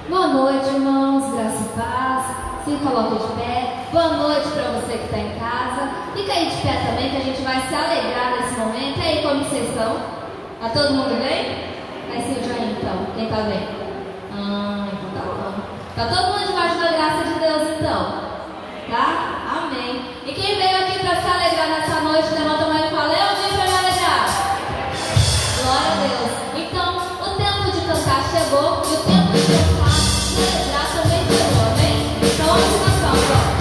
Boa noite, irmãos, graça e paz. Se coloque de pé. Boa noite para você que está em casa. Fica aí de pé também, que a gente vai se alegrar nesse momento. E aí, como vocês estão? Tá todo mundo bem? Vai ser o joinha então. Quem tá bem? Então tá bom. Tá todo mundo debaixo da graça de Deus então? Tá? Amém. E quem veio aqui para se alegrar nessa noite, levanta a mão e fala: eu vim para me alegrar. Glória a Deus. Então, o tempo de cantar chegou e o tempo de cantar, celebrar também chegou, amém? Então, vamos cantar, pronto.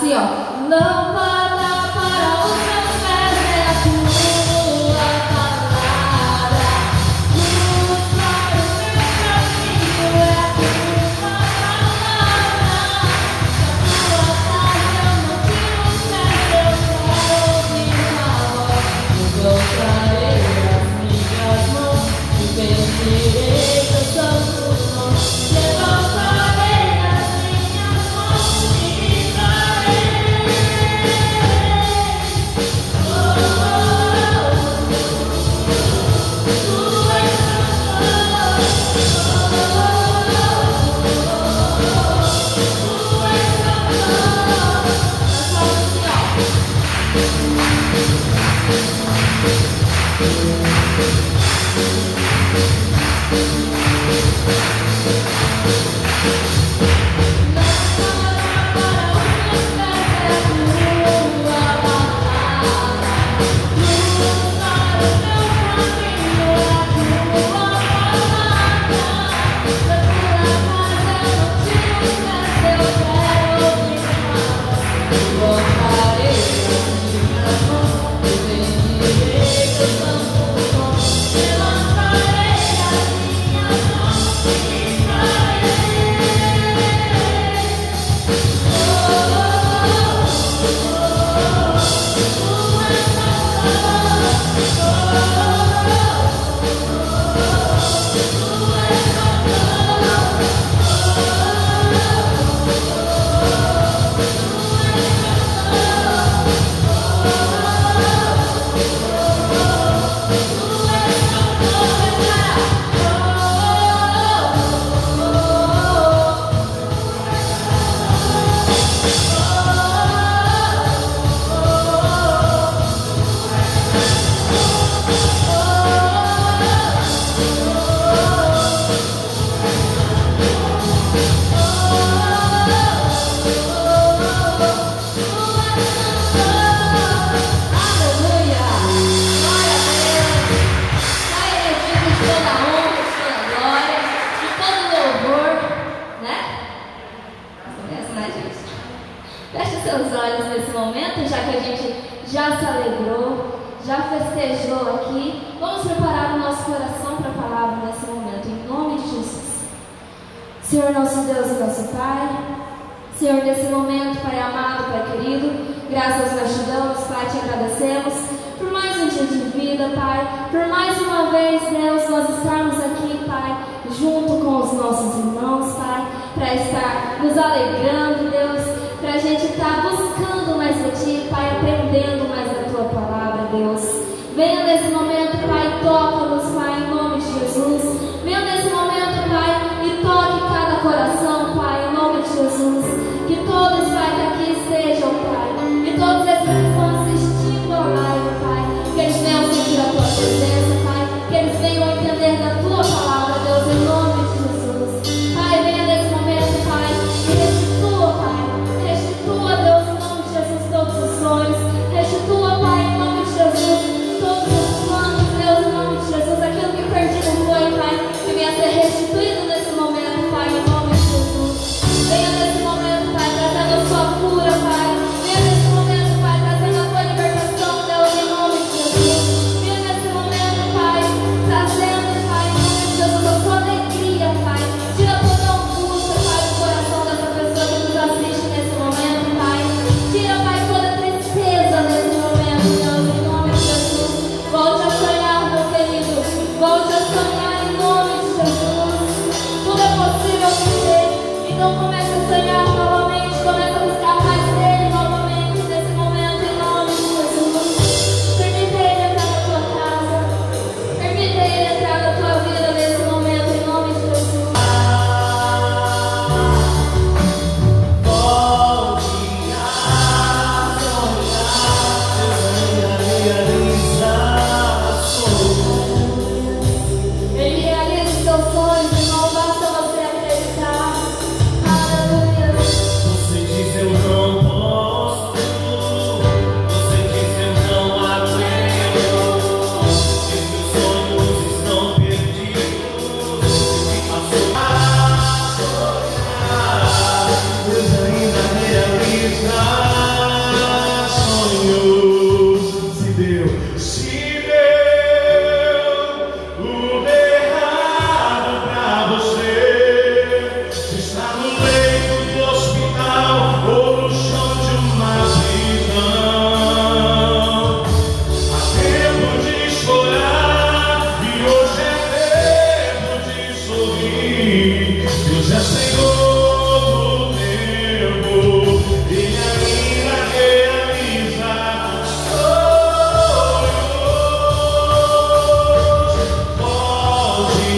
Yeah. Senhor nosso Deus e nosso Pai, Senhor, nesse momento, Pai amado, Pai querido, graças nós te damos, Pai, te agradecemos por mais um dia de vida, Pai, por mais uma vez, Deus, nós estarmos aqui, Pai, junto com os nossos irmãos, Pai, para estar nos alegrando, Deus, para a gente estar buscando mais de Ti, Pai, aprendendo mais da Tua palavra, Deus. Venha nesse momento, Pai, toca-nos, Pai, em nome de Jesus. Venha nesse momento, Pai, e toque cada coração, Pai, em nome de Jesus. Que todos, Pai, que aqui estejam, Pai, e todos esses que estão assistindo ao live, Pai, que eles venham sentir a Tua presença, Pai, que eles venham entender da Tua palavra, Deus, em nome de Jesus. Pai, venha nesse momento, Pai, e restitua, Pai, restitua, Deus, em nome de Jesus, todos os sonhos, restitua, Pai, em nome de Jesus. Todos os planos, Deus, em nome de Jesus, aquilo que perdido foi, Pai, que venha ser restituído nesse momento, Pai, em nome de Jesus. Venha nesse momento, Pai, trazendo a sua cura, Pai. Venha nesse momento, Pai, trazendo a tua libertação, Deus, em nome de Jesus. Venha nesse momento, Pai, trazendo, Pai, em nome de Jesus, a sua alegria, Pai. Tira toda a angústia, Pai, do coração dessa pessoa que nos assiste nesse momento, Pai. Tira, Pai, toda a tristeza nesse momento, Deus, em nome de Jesus. Volte a sonhar, meu querido. Volte a sonhar em nome de Jesus. Tudo é possível viver. Então comece a sonhar novamente. Comece a buscar mais dele novamente nesse momento em nome de Jesus. Permita ele entrar na tua casa. Permita ele entrar na tua vida nesse momento em nome de Jesus. Ele realiza os seus sonhos, irmão, basta você acreditar. Aleluia. Você diz eu não posso, você diz eu não aguento, que meus sonhos estão perdidos, e passou a sonhar, Deus ainda realiza sonhos. Se deu o errado pra você, se está no leito do hospital ou no chão de uma prisão. Há tempo de chorar e hoje é tempo de sorrir. Deus é Senhor do tempo, Ele ainda realiza sonhos. Pode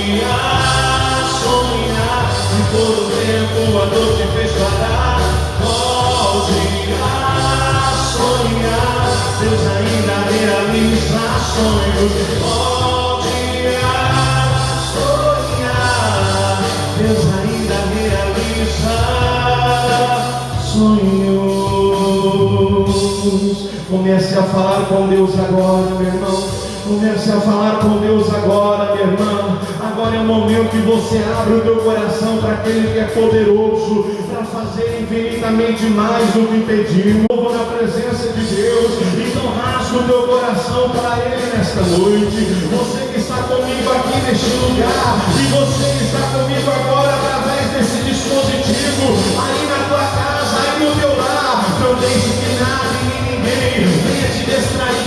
sonhar, se por um tempo a dor te fez parar. Pode sonhar, Deus ainda realiza sonhos. Pode sonhar, Comece a falar com Deus agora, meu irmão. Comece a falar com Deus agora, minha irmã. Agora é o momento que você abre o teu coração para aquele que é poderoso para fazer infinitamente mais do que pedimos. Vou na presença de Deus. Então rasga o teu coração para Ele nesta noite. Você que está comigo aqui neste lugar, e você que está comigo agora através desse dispositivo, aí na tua casa, aí no teu lar, não deixe que nada e ninguém venha te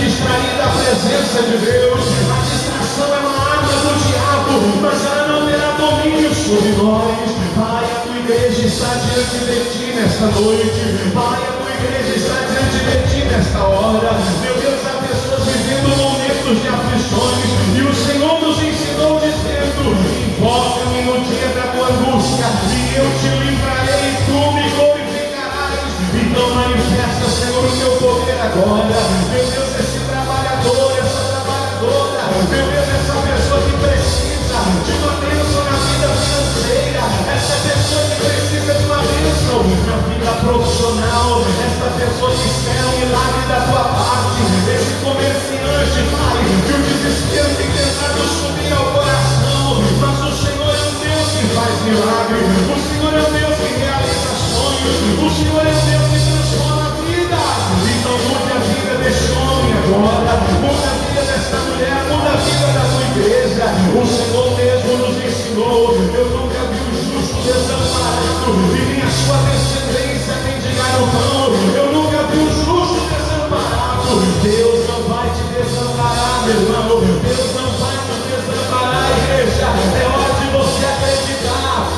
distrair da presença de Deus. A distração é uma arma do diabo, mas ela não terá domínio sobre nós. Pai, a tua igreja está diante de ti nesta noite. Pai, a tua igreja está diante de ti nesta hora. Meu Deus, há pessoas vivendo momentos de aflições, e o Senhor nos ensinou dizendo: invoca-me no dia da tua angústia, e eu te livrarei, e tu me glorificarás. Então manifesta, Senhor, o teu poder agora. Meu Deus, esse trabalhador, essa trabalhadora, meu Deus, essa pessoa que precisa de uma bênção na vida financeira, essa pessoa que precisa de uma bênção na vida profissional, essa pessoa que espera um milagre da tua parte, esse comerciante, Pai, que o desespero tem tentado subir ao coração, mas o Senhor é um Deus que faz milagre, o Senhor é um Deus que realiza sonhos, o Senhor é um Deus que transforma a vida. Então mude a vida deste homem agora, muda a vida desta mulher, muda a vida da tua igreja. O Senhor mesmo nos ensinou: eu nunca vi o justo desamparado, e nem a sua descendência mendigar o pão. Eu nunca vi o justo desamparado. Deus não vai te desamparar, meu irmão. Deus não vai te desamparar, igreja. É hora de você acreditar.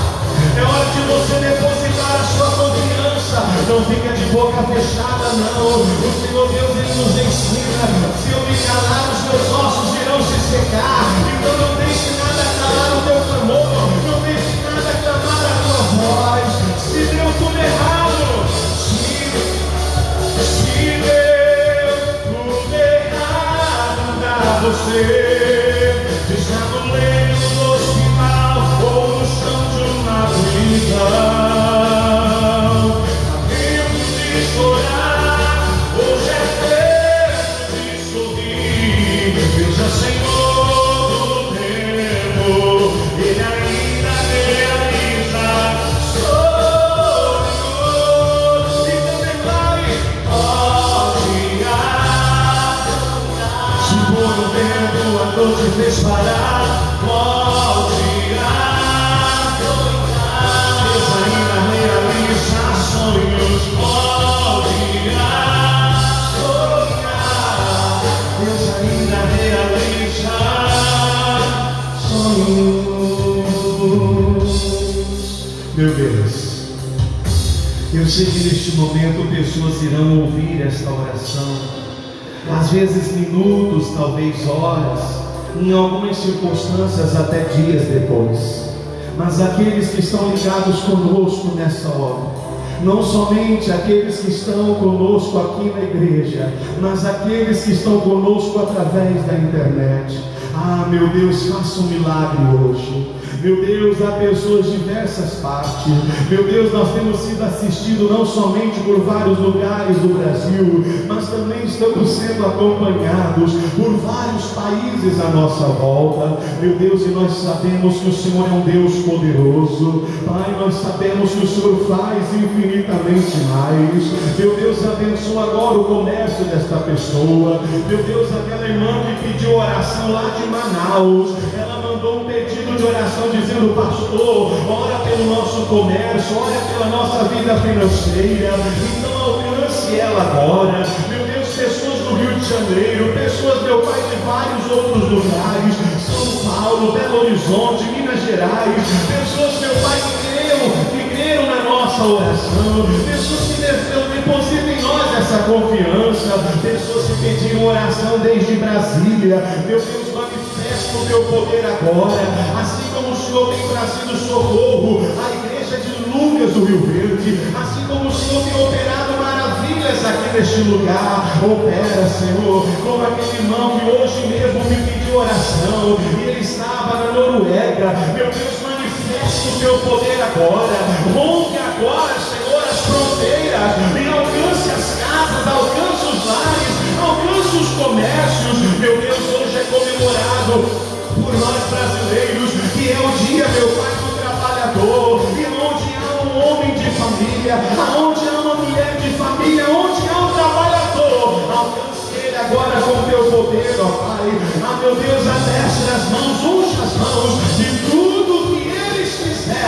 É hora de você depositar a sua confiança. Não fica de boca fechada, não. O Senhor Deus, Ele nos ensina: se eu me calar, os meus ossos irão se secar. Então não deixe nada calar o teu clamor, não deixe nada clamar a tua voz. Se deu tudo errado, se deu tudo errado pra você, está no leito do hospital ou no chão de uma prisão. Veja, Senhor, do tempo, Ele ainda realiza sonhos. E também vai, se por um tempo a dor te fez parar, volte a sonhar. Deus ainda realiza sonhos, volte a sonhar. Deus ainda realiza sonhos. Meu Deus, eu sei que neste momento pessoas irão ouvir esta oração, às vezes minutos, talvez horas, em algumas circunstâncias até dias depois. Mas aqueles que estão ligados conosco nessa hora, não somente aqueles que estão conosco aqui na igreja, mas aqueles que estão conosco através da internet. Ah, meu Deus, faça um milagre hoje. Meu Deus, há pessoas de diversas partes. Meu Deus, nós temos sido assistidos não somente por vários lugares do Brasil, mas também estamos sendo acompanhados por vários países à nossa volta. Meu Deus, e nós sabemos que o Senhor é um Deus poderoso. Pai, nós sabemos que o Senhor faz infinitamente mais. Meu Deus, abençoa agora o comércio desta pessoa. Meu Deus, aquela irmã que pediu oração lá de Manaus, ela mandou um pedido de oração dizendo: pastor, ora pelo nosso comércio, ora pela nossa vida financeira. Então alcance ela agora. Meu Deus, pessoas do Rio de Janeiro, pessoas, meu Pai, de vários outros lugares, São Paulo, Belo Horizonte, Minas Gerais, pessoas, meu Pai, que creram na nossa oração, pessoas que depositam em nós essa confiança, pessoas que pediram oração desde Brasília. Meu Deus, manifesta o teu poder agora, assim como o Senhor tem trazido socorro à igreja de Lucas do Rio Verde, assim como o Senhor tem operado maravilhas aqui neste lugar. Opera, Senhor, como aquele irmão que hoje mesmo me pediu oração e ele estava na Noruega. Meu Deus, manifesta o teu poder agora, rompe agora, Senhor, as fronteiras e alcance as casas, alcance os lares.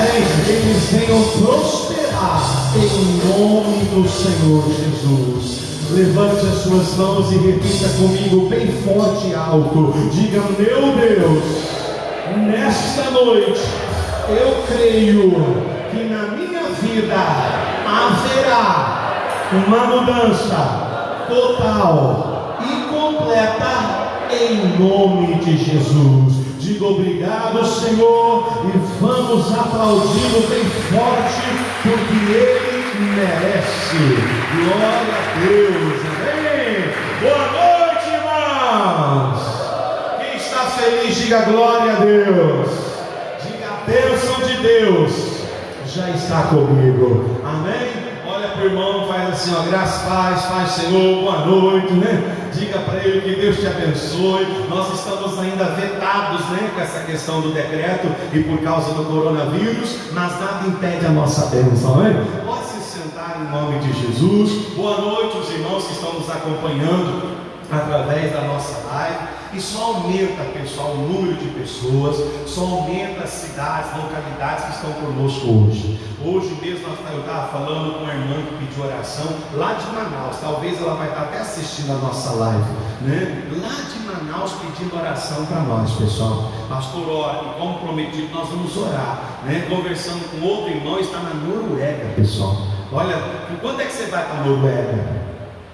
amém? Eles venham prosperar em nome do Senhor Jesus. Levante as suas mãos e repita comigo bem forte e alto. Diga: meu Deus, nesta noite eu creio que na minha vida haverá uma mudança total e completa em nome de Jesus. Diga obrigado, Senhor, e vamos aplaudi-lo bem forte, porque Ele merece. Glória a Deus, amém. Boa noite, irmãos. Quem está feliz, diga glória a Deus. Diga: a bênção de Deus já está comigo, amém. Olha para o irmão, faz assim, ó, graças, paz, Senhor, boa noite, né? Diga para ele que Deus te abençoe. Nós estamos ainda vetados, né, com essa questão do decreto e por causa do coronavírus, mas nada impede a nossa bênção, né? Pode se sentar em nome de Jesus. Boa noite, os irmãos que estão nos acompanhando através da nossa live. E só aumenta, pessoal, o número de pessoas, só aumenta as cidades, localidades que estão conosco hoje. Hoje mesmo eu estava falando com uma irmã que pediu oração lá de Manaus. Talvez ela vai estar até assistindo a nossa live, né? Lá de Manaus pedindo oração para nós, pessoal. Pastor, ora, e como prometido nós vamos orar, né? Conversando com outro irmão, está na Noruega, pessoal. Olha, quando é que você vai para a Noruega?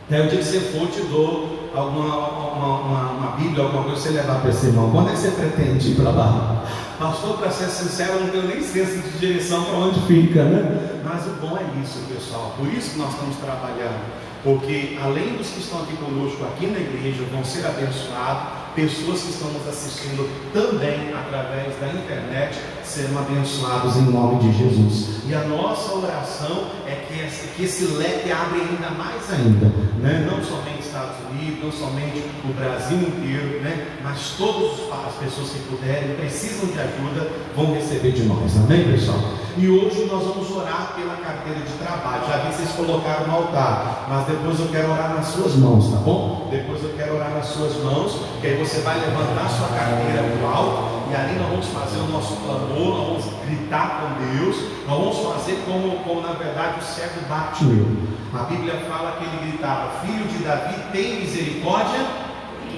Até o dia que você for, eu te dou uma Bíblia, alguma coisa que você levar para esse irmão. Quando é que você pretende ir para lá? Pastor, para ser sincero, eu não tenho nem senso de direção para onde fica, né? Mas o bom é isso, pessoal. Por isso que nós estamos trabalhando. Porque além dos que estão aqui conosco, aqui na igreja, vão ser abençoados, pessoas que estão nos assistindo também através da internet serão abençoados em nome de Jesus. E a nossa oração é que esse leque abre ainda mais ainda, né? Não somente Estados Unidos, não somente o Brasil inteiro, né? Mas todas as pessoas que puderem, precisam de ajuda, vão receber de nós, amém, pessoal? E hoje nós vamos orar pela carteira de trabalho. Já vi que vocês colocaram no altar, mas depois eu quero orar nas suas mãos, tá bom? Depois eu quero orar nas suas mãos, que aí você vai levantar sua carteira para o alto, e ali nós vamos fazer o nosso clamor, nós vamos gritar com Deus, nós vamos fazer como na verdade o cego Bartimeu. A Bíblia fala que ele gritava: filho de Davi, tem misericórdia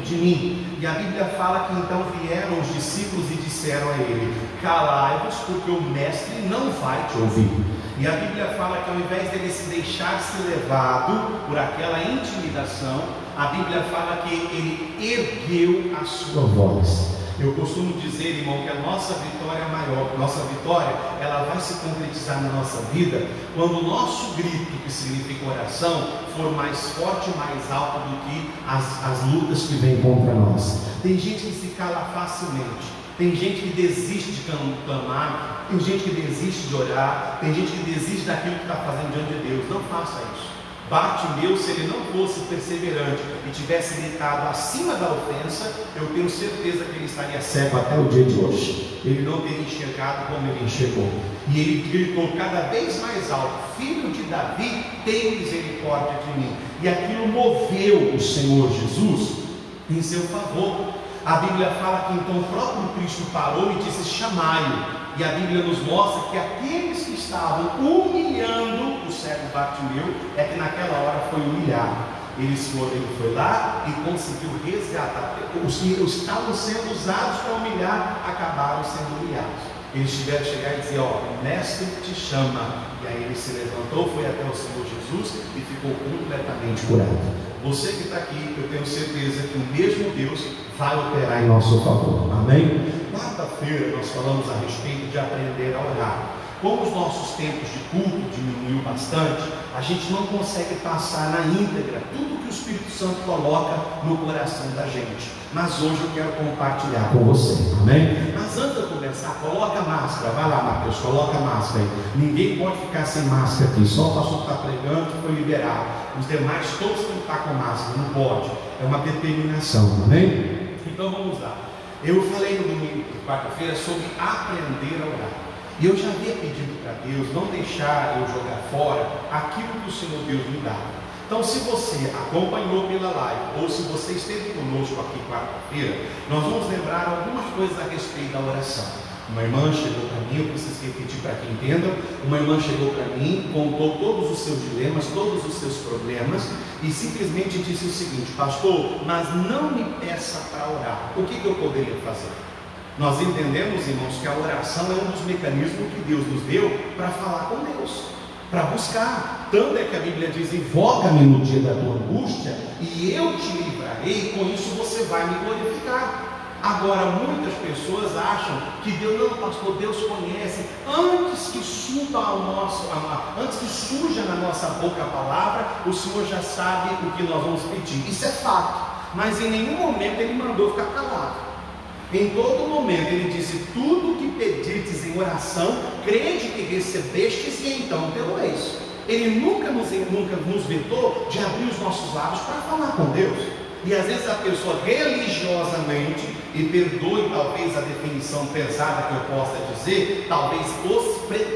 de mim. E a Bíblia fala que então vieram os discípulos e disseram a ele: calai-vos, porque o mestre não vai te ouvir. E a Bíblia fala que ao invés dele se deixar ser levado por aquela intimidação, a Bíblia fala que ele ergueu a sua voz. Eu costumo dizer, irmão, que a nossa vitória é maior. Nossa vitória, ela vai se concretizar na nossa vida quando o nosso grito, que significa oração, for mais forte e mais alto do que as lutas que vêm contra nós. Tem gente que se cala facilmente, tem gente que desiste de clamar, tem gente que desiste de orar, tem gente que desiste daquilo que está fazendo diante de Deus. Não faça isso. Bartimeu, se ele não fosse perseverante e tivesse gritado acima da ofensa, eu tenho certeza que ele estaria cego até o dia de hoje. Ele não teria enxergado como ele enxergou. E ele gritou cada vez mais alto: filho de Davi, tem misericórdia de mim. E aquilo moveu o Senhor Jesus em seu favor. A Bíblia fala que então o próprio Cristo parou e disse: chamai-o. E a Bíblia nos mostra que aqueles que estavam humilhando o cego Bartimeu, é que naquela hora foi humilhado. Ele foi lá e conseguiu resgatar. Os que estavam sendo usados para humilhar acabaram sendo humilhados. Eles tiveram que chegar e dizer: ó, o mestre te chama. E aí ele se levantou, foi até o Senhor Jesus e ficou completamente curado. Você que está aqui, eu tenho certeza que o mesmo Deus vai operar em nosso favor, amém? Quarta-feira nós falamos a respeito de aprender a orar. Como os nossos tempos de culto diminuiu bastante, a gente não consegue passar na íntegra tudo que o Espírito Santo coloca no coração da gente. Mas hoje eu quero compartilhar com você, amém? Mas antes de eu começar, coloca a máscara. Vai lá, Mateus, coloca a máscara aí. Ninguém pode ficar sem máscara aqui, só o pastor que está pregando que foi liberado. Os demais todos têm que estar com máscara, não pode. É uma determinação, amém? Então vamos lá. Eu falei no domingo, quarta-feira, sobre aprender a orar. E eu já havia pedido para Deus não deixar eu jogar fora aquilo que o Senhor Deus me dá. Então, se você acompanhou pela live, ou se você esteve conosco aqui quarta-feira, nós vamos lembrar algumas coisas a respeito da oração. Uma irmã chegou para mim, eu preciso repetir para que entendam. Uma irmã chegou para mim, contou todos os seus dilemas, todos os seus problemas, e simplesmente disse o seguinte: pastor, mas não me peça para orar. O que eu poderia fazer? Nós entendemos, irmãos, que a oração é um dos mecanismos que Deus nos deu para falar com Deus, para buscar. Tanto é que a Bíblia diz: invoca-me no dia da tua angústia e eu te livrarei, com isso você vai me glorificar. Agora, muitas pessoas acham que Deus, não, pastor, Deus conhece, antes que surja na nossa boca a palavra, o Senhor já sabe o que nós vamos pedir. Isso é fato, mas em nenhum momento Ele mandou ficar calado. Em todo momento Ele disse: tudo que pedirdes em oração, crede que recebestes e então pelo-eis. Ele nunca nos vetou de abrir os nossos lábios para falar com Deus. E às vezes a pessoa religiosamente, e perdoe talvez a definição pesada que eu possa dizer, talvez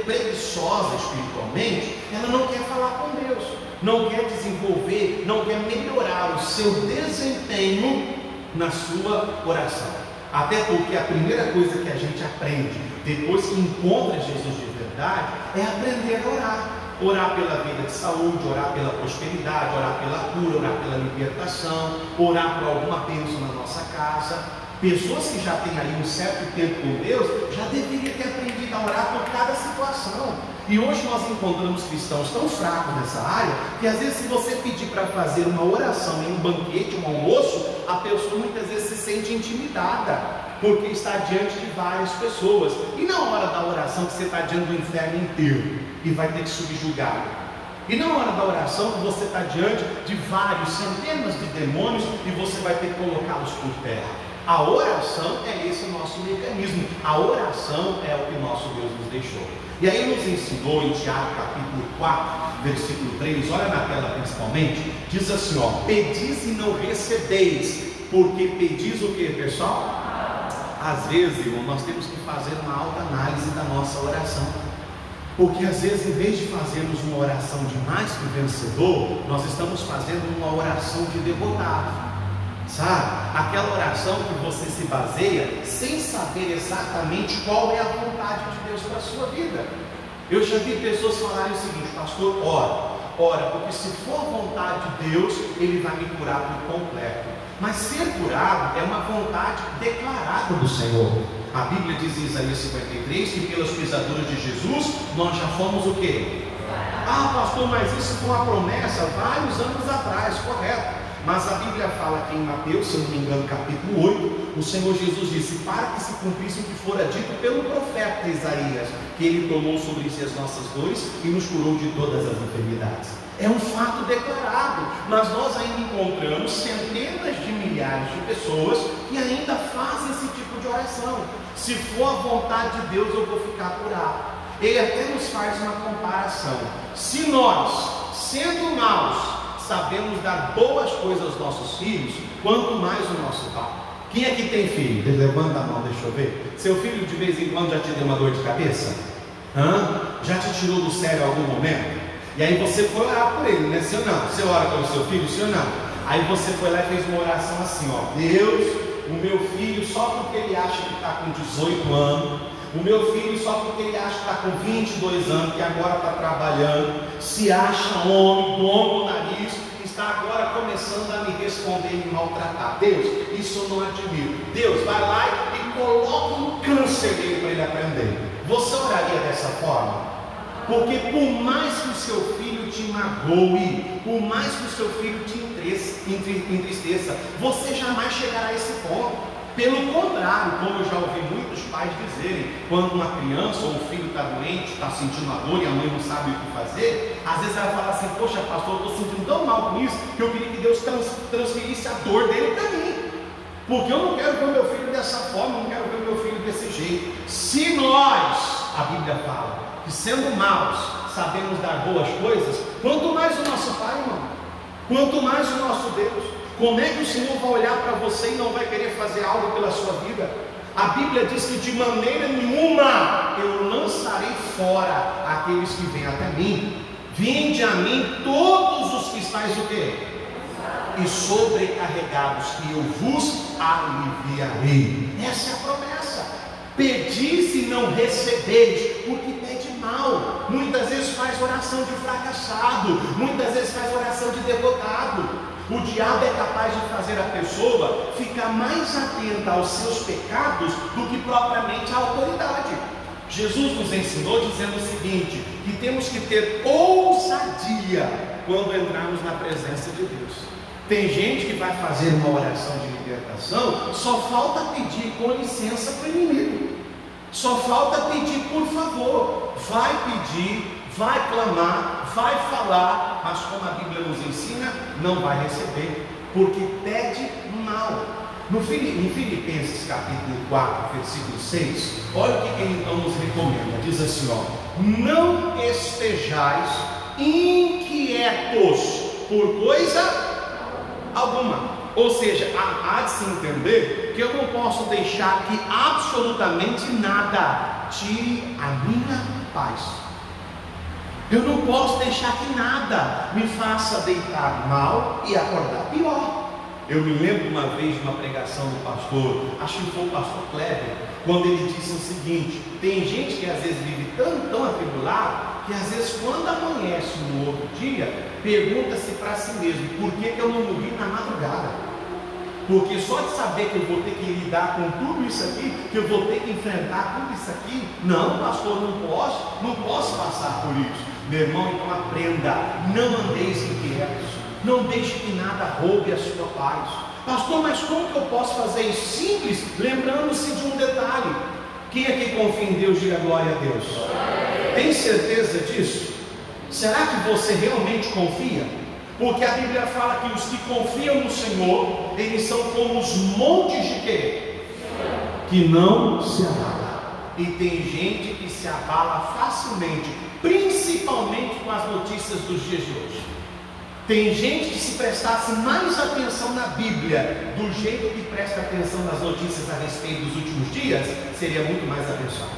preguiçosa espiritualmente, ela não quer falar com Deus, não quer desenvolver, não quer melhorar o seu desempenho na sua oração. Até porque a primeira coisa que a gente aprende depois que encontra Jesus de verdade é aprender a orar. Orar pela vida de saúde, orar pela prosperidade, orar pela cura, orar pela libertação, orar por alguma bênção na nossa casa. Pessoas que já têm aí um certo tempo com Deus, já deveriam ter aprendido a orar por cada situação. E hoje nós encontramos cristãos tão fracos nessa área, que às vezes se você pedir para fazer uma oração em um banquete, um almoço, a pessoa muitas vezes se sente intimidada, porque está diante de várias pessoas. E na hora da oração que você está diante do inferno inteiro, e vai ter que subjugar. E na hora da oração que você está diante de vários, centenas de demônios, e você vai ter que colocá-los por terra. A oração é esse nosso mecanismo. A oração é o que nosso Deus nos deixou. E aí nos ensinou em Tiago capítulo 4, versículo 3, olha na tela principalmente, diz assim, ó: pedis e não recebeis, porque pedis o que, pessoal? Às vezes, irmão, nós temos que fazer uma autoanálise da nossa oração. Porque às vezes, em vez de fazermos uma oração de mais que vencedor, nós estamos fazendo uma oração de derrotado. Sabe? Aquela oração que você se baseia sem saber exatamente qual é a vontade de Deus para a sua vida. Eu já vi pessoas falarem o seguinte: pastor, ora, porque se for a vontade de Deus, Ele vai me curar por completo. Mas ser curado é uma vontade declarada do Senhor. A Bíblia diz em Isaías 53 que pelas pisaduras de Jesus nós já fomos o quê? Ah, pastor, mas isso foi uma promessa vários anos atrás, correto? Mas a Bíblia fala que em Mateus, se eu não me engano, capítulo 8, o Senhor Jesus disse: para que se cumprisse o que fora dito pelo profeta Isaías, que Ele tomou sobre si as nossas dores e nos curou de todas as enfermidades. É um fato declarado, mas nós ainda encontramos centenas de milhares de pessoas que ainda fazem esse tipo de oração. Se for a vontade de Deus, eu vou ficar curado. Ele até nos faz uma comparação. Se nós, sendo maus, sabemos dar boas coisas aos nossos filhos, quanto mais o nosso Pai. Quem é que tem filho? Levanta a mão, deixa eu ver. Seu filho de vez em quando já te deu uma dor de cabeça? Já te tirou do sério em algum momento? E aí você foi orar por ele, né? Sim ou não? Você ora pelo seu filho, sim ou não? Aí você foi lá e fez uma oração assim, ó: Deus, o meu filho, só porque ele acha que está com 18 anos, o meu filho, só porque ele acha que está com 22 anos, que agora está trabalhando, se acha homem, dono do nariz, está agora começando a me responder e me maltratar. Deus, isso eu não admiro. Deus, vai lá e coloca um câncer nele para ele aprender. Você oraria dessa forma? Porque por mais que o seu filho te magoe, por mais que o seu filho te entristeça, você jamais chegará a esse ponto. Pelo contrário, como eu já ouvi muitos pais dizerem, quando uma criança ou um filho está doente, está sentindo uma dor e a mãe não sabe o que fazer, às vezes ela fala assim: poxa, pastor, eu estou sentindo tão mal com isso, que eu queria que Deus transferisse a dor dele para mim, porque eu não quero ver o meu filho dessa forma, eu não quero ver o meu filho desse jeito. Se nós, a Bíblia fala, que sendo maus, sabemos dar boas coisas, quanto mais o nosso Pai, irmão, quanto mais o nosso Deus. Como é que o Senhor vai olhar para você e não vai querer fazer algo pela sua vida? A Bíblia diz que de maneira nenhuma eu lançarei fora aqueles que vêm até mim. Vinde a mim todos os que estáis o quê? E sobrecarregados, e eu vos aliviarei. Essa é a promessa. Pedis e não recebeis, porque pede mal. Muitas vezes faz oração de fracassado, muitas vezes faz oração de derrotado. O diabo é capaz de fazer a pessoa ficar mais atenta aos seus pecados do que propriamente à autoridade. Jesus nos ensinou dizendo o seguinte, que temos que ter ousadia quando entrarmos na presença de Deus. Tem gente que vai fazer uma oração de libertação, só falta pedir com licença para o inimigo, só falta pedir por favor. Vai pedir, vai clamar, vai falar, mas como a Bíblia nos ensina, não vai receber, porque pede mal. Em Filipenses capítulo 4, versículo 6, olha o que ele então nos recomenda. Diz assim, ó: não estejais inquietos por coisa alguma. Ou seja, há de se entender que eu não posso deixar que absolutamente nada tire a minha paz. Eu não posso deixar que nada me faça deitar mal e acordar pior. Eu me lembro uma vez de uma pregação do pastor, acho que foi o pastor Kleber, quando ele disse o seguinte: tem gente que às vezes vive tão atribulado, que às vezes quando amanhece no outro dia, pergunta-se para si mesmo, por que eu não morri na madrugada? Porque só de saber que eu vou ter que lidar com tudo isso aqui, que eu vou ter que enfrentar tudo isso aqui, não, pastor, não posso passar por isso. Meu irmão, então aprenda, não andeis inquietos, não deixe que nada roube a sua paz. Pastor, mas como que eu posso fazer isso? Simples, lembrando-se de um detalhe. Quem é que confia em Deus, diga glória a Deus. Tem certeza disso? Será que você realmente confia? Porque a Bíblia fala que os que confiam no Senhor, eles são como os montes de quê? Que não se abalam. E tem gente que se abala facilmente, principalmente com as notícias dos dias de hoje. Tem gente que, se prestasse mais atenção na Bíblia do jeito que presta atenção nas notícias a respeito dos últimos dias, seria muito mais abençoado.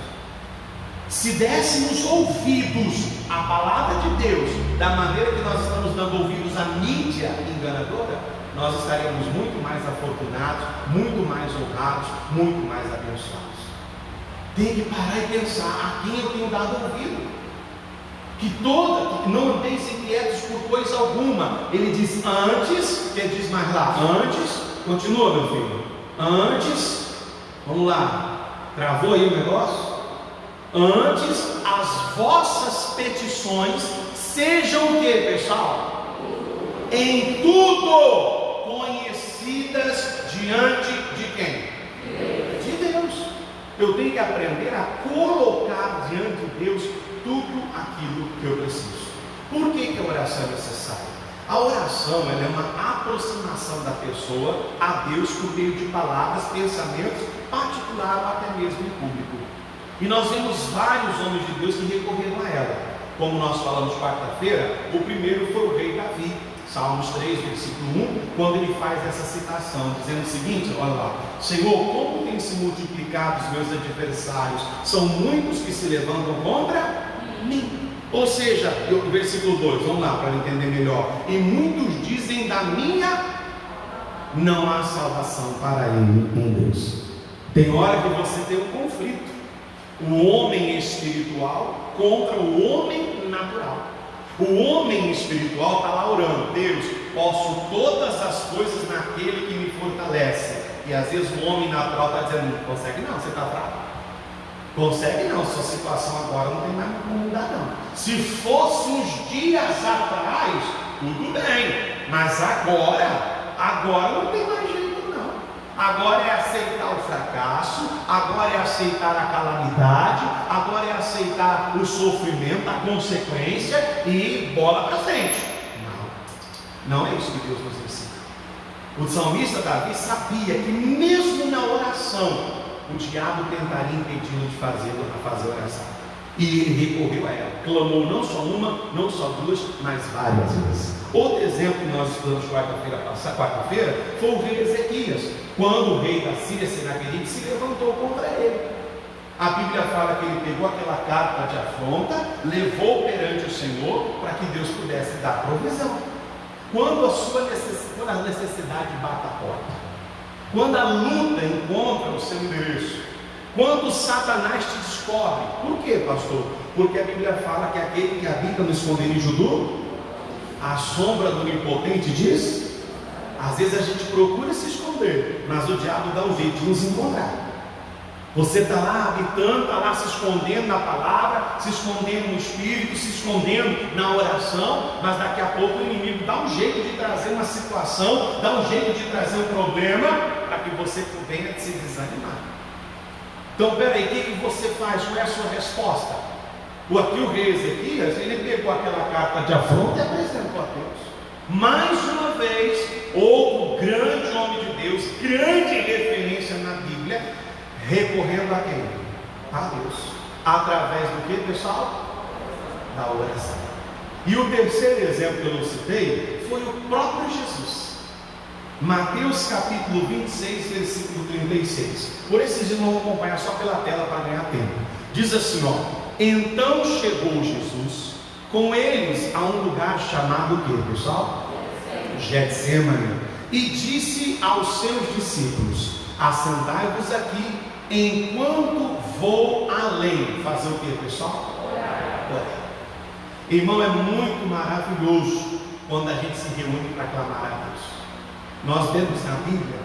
Se dessemos ouvidos à palavra de Deus da maneira que nós estamos dando ouvidos à mídia enganadora, nós estaríamos muito mais afortunados, muito mais honrados, muito mais abençoados. Tem que parar e pensar: a quem eu tenho dado ouvido? Que não andeis inquietos por coisa alguma. Ele diz antes, que diz mais lá, antes, continua, meu filho, antes, vamos lá, travou aí o negócio? Antes as vossas petições sejam o que, pessoal? Em tudo conhecidas diante de quem? De Deus. Eu tenho que aprender a colocar diante de Deus tudo aquilo que eu preciso. Por que a oração é necessária? A oração, ela é uma aproximação da pessoa a Deus por meio de palavras, pensamentos, particular ou até mesmo em público. E nós vemos vários homens de Deus que recorreram a ela. Como nós falamos quarta-feira, o primeiro foi o rei Davi, Salmos 3, versículo 1, quando ele faz essa citação, dizendo o seguinte, olha lá: Senhor, como têm se multiplicado os meus adversários, são muitos que se levantam contra mim. Ou seja, o versículo 2, vamos lá para entender melhor: e muitos dizem da minha, não há salvação para ele em Deus. Tem hora que você tem um conflito, o homem espiritual contra o homem natural. O homem espiritual está lá orando: Deus, posso todas as coisas naquele que me fortalece. E às vezes o homem natural está dizendo: não consegue não, você está fraco. Consegue não, sua situação agora não tem mais como mudar não. Se fosse uns dias atrás, tudo bem, mas agora não tem mais jeito não. Agora é aceitar o fracasso, agora é aceitar a calamidade, agora é aceitar o sofrimento, a consequência e bola para frente. Não é isso que Deus nos ensina. O salmista Davi sabia que mesmo na oração o diabo tentaria impedi-lo de fazer oração. E ele recorreu a ela, clamou não só uma, não só duas, mas várias vezes. Outro exemplo que nós estudamos quarta-feira foi o rei Ezequias, quando o rei da Síria, Senaqueribe, se levantou contra ele. A Bíblia fala que ele pegou aquela carta de afronta, levou perante o Senhor, para que Deus pudesse dar provisão. Quando a necessidade bate a porta, quando a luta encontra o seu endereço, Quando Satanás te descobre. Por quê, pastor? Porque a Bíblia fala que aquele que habita no esconderijo a sombra do Onipotente diz. Às vezes a gente procura se esconder, mas o diabo dá um jeito de nos encontrar. Você está lá habitando, está lá se escondendo na palavra, se escondendo no Espírito, se escondendo na oração, mas daqui a pouco o inimigo dá um jeito de trazer uma situação, dá um jeito de trazer um problema, para que você venha se desanimar. Então, peraí, o que você faz? Qual é a sua resposta? Aqui o rei Ezequias, ele pegou aquela carta de afronta e apresentou a Deus. Mais uma vez, outro grande homem de Deus, grande referência na Bíblia, recorrendo a quem? A Deus. Através do que, pessoal? Da oração. E o terceiro exemplo que eu não citei foi o próprio Jesus. Mateus capítulo 26, versículo 36. Por esses dias não vou acompanhar só pela tela para ganhar tempo. Diz assim, ó: então chegou Jesus com eles a um lugar chamado o que, pessoal? Getsêmani. E disse aos seus discípulos: assentai-vos aqui, enquanto vou além. Fazer o que, pessoal? Orar. Irmão, é muito maravilhoso quando a gente se reúne para clamar a Deus. Nós vemos na Bíblia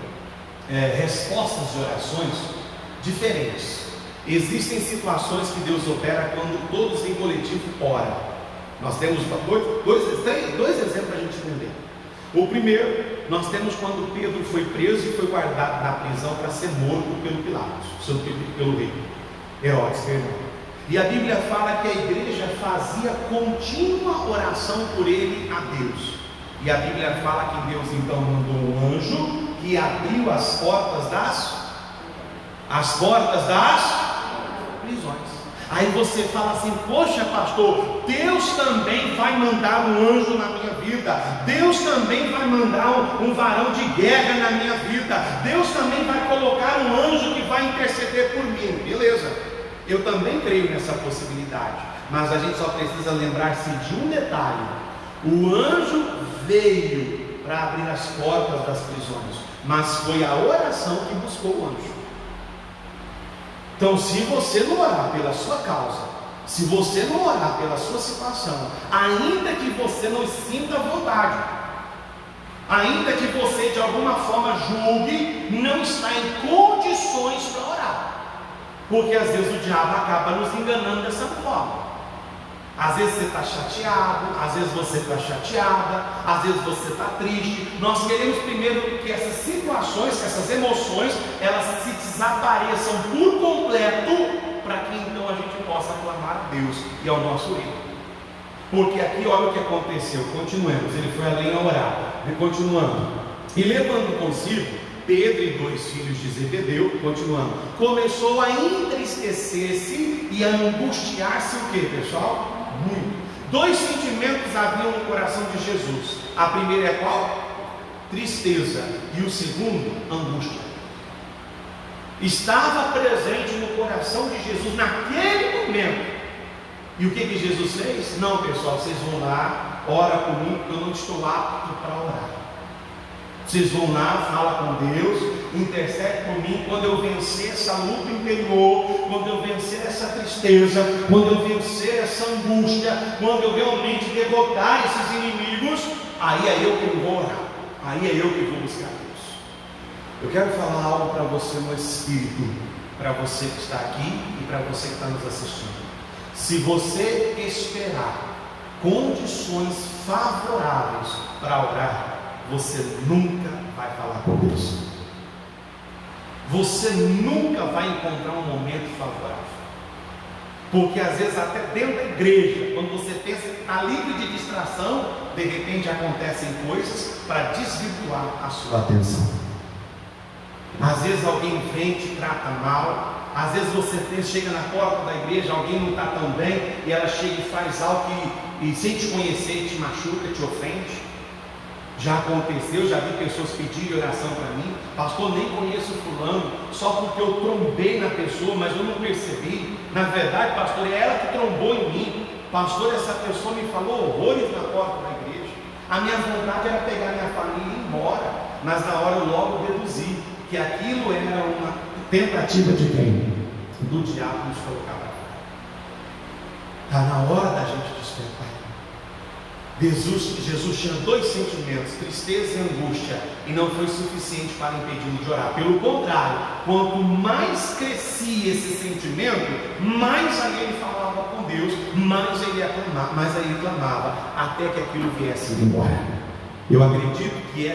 respostas de orações diferentes. Existem situações que Deus opera quando todos em coletivo oram. Nós temos dois exemplos para a gente entender. O primeiro, nós temos quando Pedro foi preso e foi guardado na prisão para ser morto pelo Pilatos, pelo rei Herodes, perdão. E a Bíblia fala que a igreja fazia contínua oração por ele a Deus. E a Bíblia fala que Deus então mandou um anjo que abriu as portas das prisões. Aí você fala assim: poxa, pastor, Deus também vai mandar um anjo na minha vida, Deus também vai mandar um varão de guerra na minha vida, Deus também vai colocar um anjo que vai interceder por mim. Beleza, eu também creio nessa possibilidade, mas a gente só precisa lembrar-se de um detalhe: o anjo veio para abrir as portas das prisões, mas foi a oração que buscou o anjo. Então, se você não orar pela sua causa, se você não orar pela sua situação, ainda que você não sinta vontade, ainda que você de alguma forma julgue, não está em condições para orar, porque às vezes o diabo acaba nos enganando dessa forma. Às vezes você está chateado, às vezes você está chateada, às vezes você está triste. Nós queremos primeiro que essas situações, que essas emoções, elas se desapareçam por completo, para que então a gente possa clamar a Deus e ao nosso rei. Porque aqui olha o que aconteceu. Continuemos, ele foi além a orar. Continuando, e levando consigo Pedro e 2 filhos de Zebedeu, continuando, começou a entristecer-se e a angustiar-se. O que, pessoal? Muito. 2 sentimentos haviam no coração de Jesus. A primeira é qual? Tristeza. E o segundo, angústia. Estava presente no coração de Jesus naquele momento. E o que Jesus fez? Não, pessoal, vocês vão lá, ora comigo, porque eu não estou apto para orar. Vocês vão lá, fala com Deus, intercede por mim. Quando eu vencer essa luta interior, quando eu vencer essa tristeza, quando eu vencer essa angústia, quando eu realmente derrotar esses inimigos, aí é eu que vou orar, aí é eu que vou buscar Deus. Eu quero falar algo para você no Espírito, para você que está aqui e para você que está nos assistindo. Se você esperar condições favoráveis para orar, você nunca vai falar com Deus. Você nunca vai encontrar um momento favorável. Porque às vezes até dentro da igreja, quando você pensa que está livre de distração, de repente acontecem coisas para desvirtuar a sua atenção. Às vezes alguém vem e te trata mal. Às vezes você chega na porta da igreja, alguém não está tão bem, e ela chega e faz algo que sem te conhecer te machuca, te ofende. Já aconteceu, já vi pessoas pedirem oração para mim: pastor, nem conheço fulano, só porque eu trombei na pessoa, mas eu não percebi. Na verdade, pastor, é ela que trombou em mim. Pastor, essa pessoa me falou horrores na porta da igreja. A minha vontade era pegar minha família e ir embora, mas na hora eu logo deduzi que aquilo era uma tentativa de quem? do diabo nos colocar para fora. Está na hora da gente despertar. Jesus tinha dois sentimentos, tristeza e angústia, e não foi suficiente para impedi-lo de orar. Pelo contrário, quanto mais crescia esse sentimento, mais aí ele falava com Deus, mais aí clamava, até que aquilo viesse embora. Eu acredito que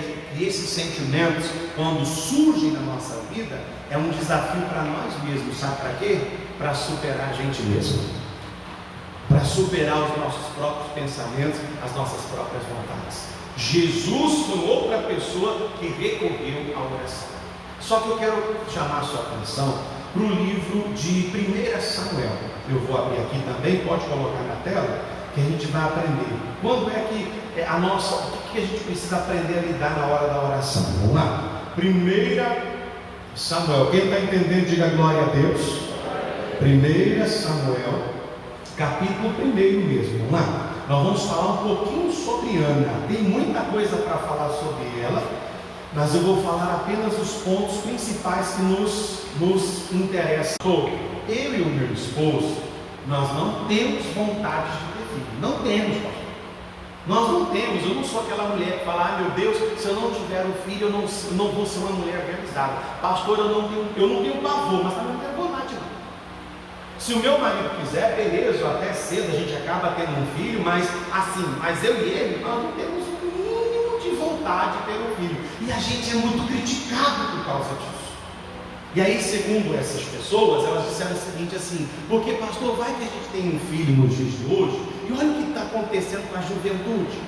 esses sentimentos, quando surgem na nossa vida, é um desafio para nós mesmos. Sabe para quê? Para superar a gente mesmo, para superar os nossos próprios pensamentos, as nossas próprias vontades. Jesus foi outra pessoa que recorreu à oração. Só que eu quero chamar a sua atenção para o livro de 1 Samuel. Eu vou abrir aqui também, pode colocar na tela, que a gente vai aprender. Quando é que o que a gente precisa aprender a lidar na hora da oração? Vamos lá. 1 Samuel, quem está entendendo, diga glória a Deus. 1 Samuel, capítulo 1 mesmo, vamos lá. Nós vamos falar um pouquinho sobre Ana. Tem muita coisa para falar sobre ela, mas eu vou falar apenas os pontos principais que nos interessam. Eu e o meu esposo, nós não temos vontade de ter filho. Não temos, pastor. Nós não temos. Eu não sou aquela mulher que fala, meu Deus, se eu não tiver um filho, eu não vou ser uma mulher realizada. Pastor, eu não tenho pavor, mas também não tenho vontade não. Se o meu marido quiser, beleza, até cedo a gente acaba tendo um filho, mas eu e ele, nós não temos o mínimo de vontade de ter um filho. E a gente é muito criticado por causa disso. E aí, segundo essas pessoas, elas disseram o seguinte assim, porque pastor, vai que a gente tem um filho nos dias de hoje, e olha o que está acontecendo com a juventude.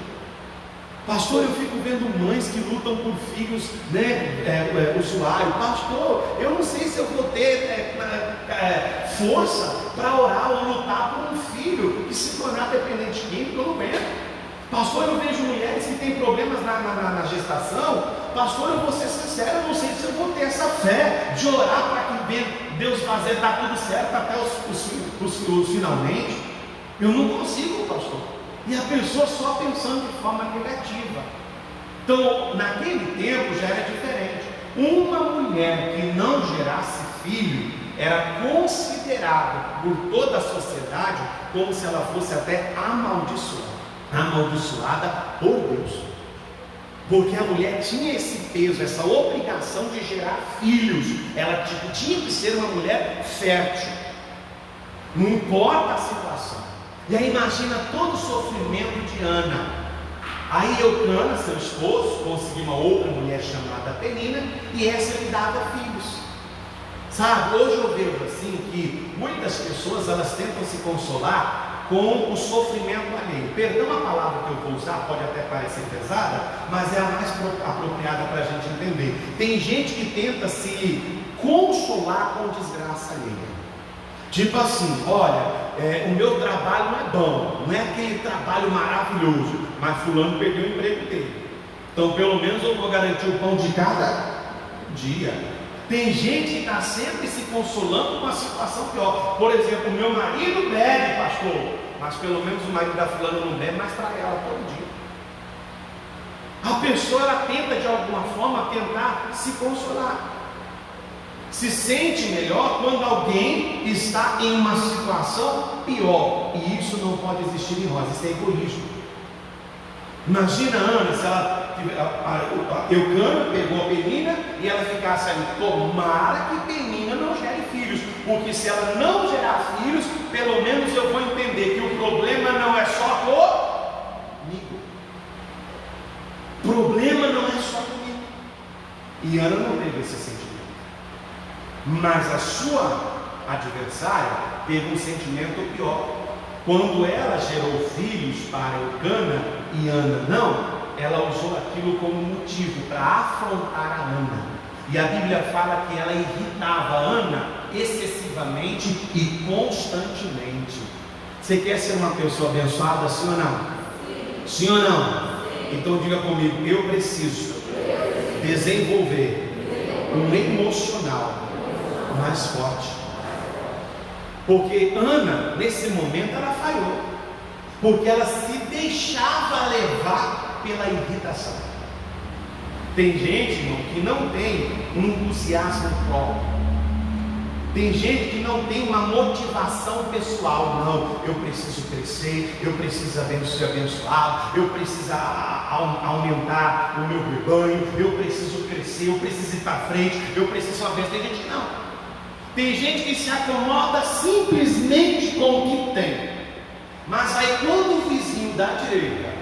Pastor, eu fico vendo mães que lutam por filhos, usuário. Pastor, eu não sei se eu vou ter força para orar ou lutar por um filho que se tornar dependente químico, eu não aguento. Pastor, eu vejo mulheres que têm problemas na gestação. Pastor, eu vou ser sincero, eu não sei se eu vou ter essa fé de orar para que Deus fazer dar tudo certo até os finalmente. Eu não consigo, pastor. E a pessoa só pensando de forma negativa. Então, naquele tempo já era diferente. Uma mulher que não gerasse filho era considerada por toda a sociedade como se ela fosse até amaldiçoada por Deus. Porque a mulher tinha esse peso, essa obrigação de gerar filhos. Ela tinha que ser uma mulher fértil. Não importa a situação. E aí imagina todo o sofrimento de Ana. Aí Eucana, seu esposo, conseguiu uma outra mulher chamada Penina, e essa lhe dava filhos. Sabe, hoje eu vejo assim que muitas pessoas elas tentam se consolar com o sofrimento alheio. Perdão a palavra que eu vou usar, pode até parecer pesada, mas é a mais apropriada para a gente entender. Tem gente que tenta se consolar com desgraça alheia. Tipo assim, olha, o meu trabalho não é bom, não é aquele trabalho maravilhoso, mas fulano perdeu o emprego dele. Então pelo menos eu vou garantir o pão de cada dia. Tem gente que está sempre se consolando com uma situação pior. Por exemplo, o meu marido bebe, pastor, mas pelo menos o marido da fulana não bebe, mas para ela todo dia. A pessoa ela tenta de alguma forma tentar se consolar. Se sente melhor quando alguém está em uma situação pior. E isso não pode existir em nós, isso é egoísmo. Imagina a Ana, se ela Eucana pegou a Penina e ela ficasse ali, tomara que Penina não gere filhos, porque se ela não gerar filhos, pelo menos eu vou entender que o problema não é só comigo. O problema não é só comigo. E Ana não teve esse sentimento. Mas a sua adversária teve um sentimento pior. Quando ela gerou filhos para Eucana e Ana não, ela usou aquilo como motivo para afrontar a Ana. E a Bíblia fala que ela irritava a Ana excessivamente e constantemente. Você quer ser uma pessoa abençoada, sim ou não? Sim ou não? Então diga comigo, eu preciso desenvolver um emocional mais forte. Porque Ana, nesse momento, ela falhou. Porque ela se deixava levar pela irritação. Tem gente, irmão, que não tem um entusiasmo próprio. Tem gente que não tem uma motivação pessoal. Não, eu preciso crescer, eu preciso ser abençoado, eu preciso aumentar o meu rebanho, eu preciso crescer, eu preciso ir para frente, eu preciso ser uma bênção. Tem gente que não. Tem gente que se acomoda simplesmente com o que tem. Mas aí quando o vizinho da direita,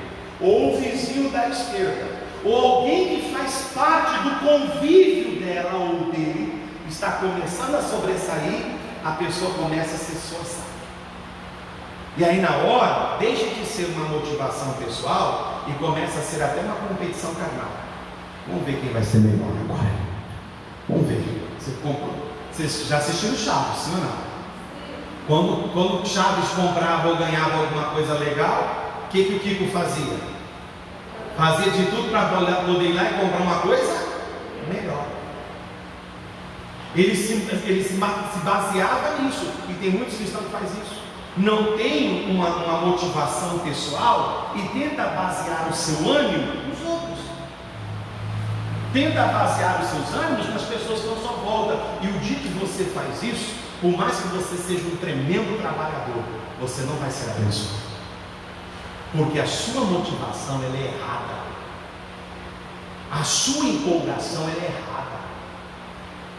ou o vizinho da esquerda, ou alguém que faz parte do convívio dela ou dele, está começando a sobressair, a pessoa começa a se esforçar. E aí na hora, deixa de ser uma motivação pessoal e começa a ser até uma competição carnal. Vamos ver quem vai ser melhor agora. Vamos ver. Vocês já assistiram Chaves, sim ou não? Quando Chaves comprava ou ganhava alguma coisa legal, o que o Kiko fazia? Fazia de tudo para poder ir lá e comprar uma coisa melhor. Ele se baseava nisso. E tem muitos cristãos que fazem isso. Não tem uma motivação pessoal e tenta basear o seu ânimo nos outros. Tenta basear os seus ânimos nas pessoas que estão à sua volta. E o dia que você faz isso, por mais que você seja um tremendo trabalhador, você não vai ser abençoado. Porque a sua motivação ela é errada. A sua empolgação ela é errada.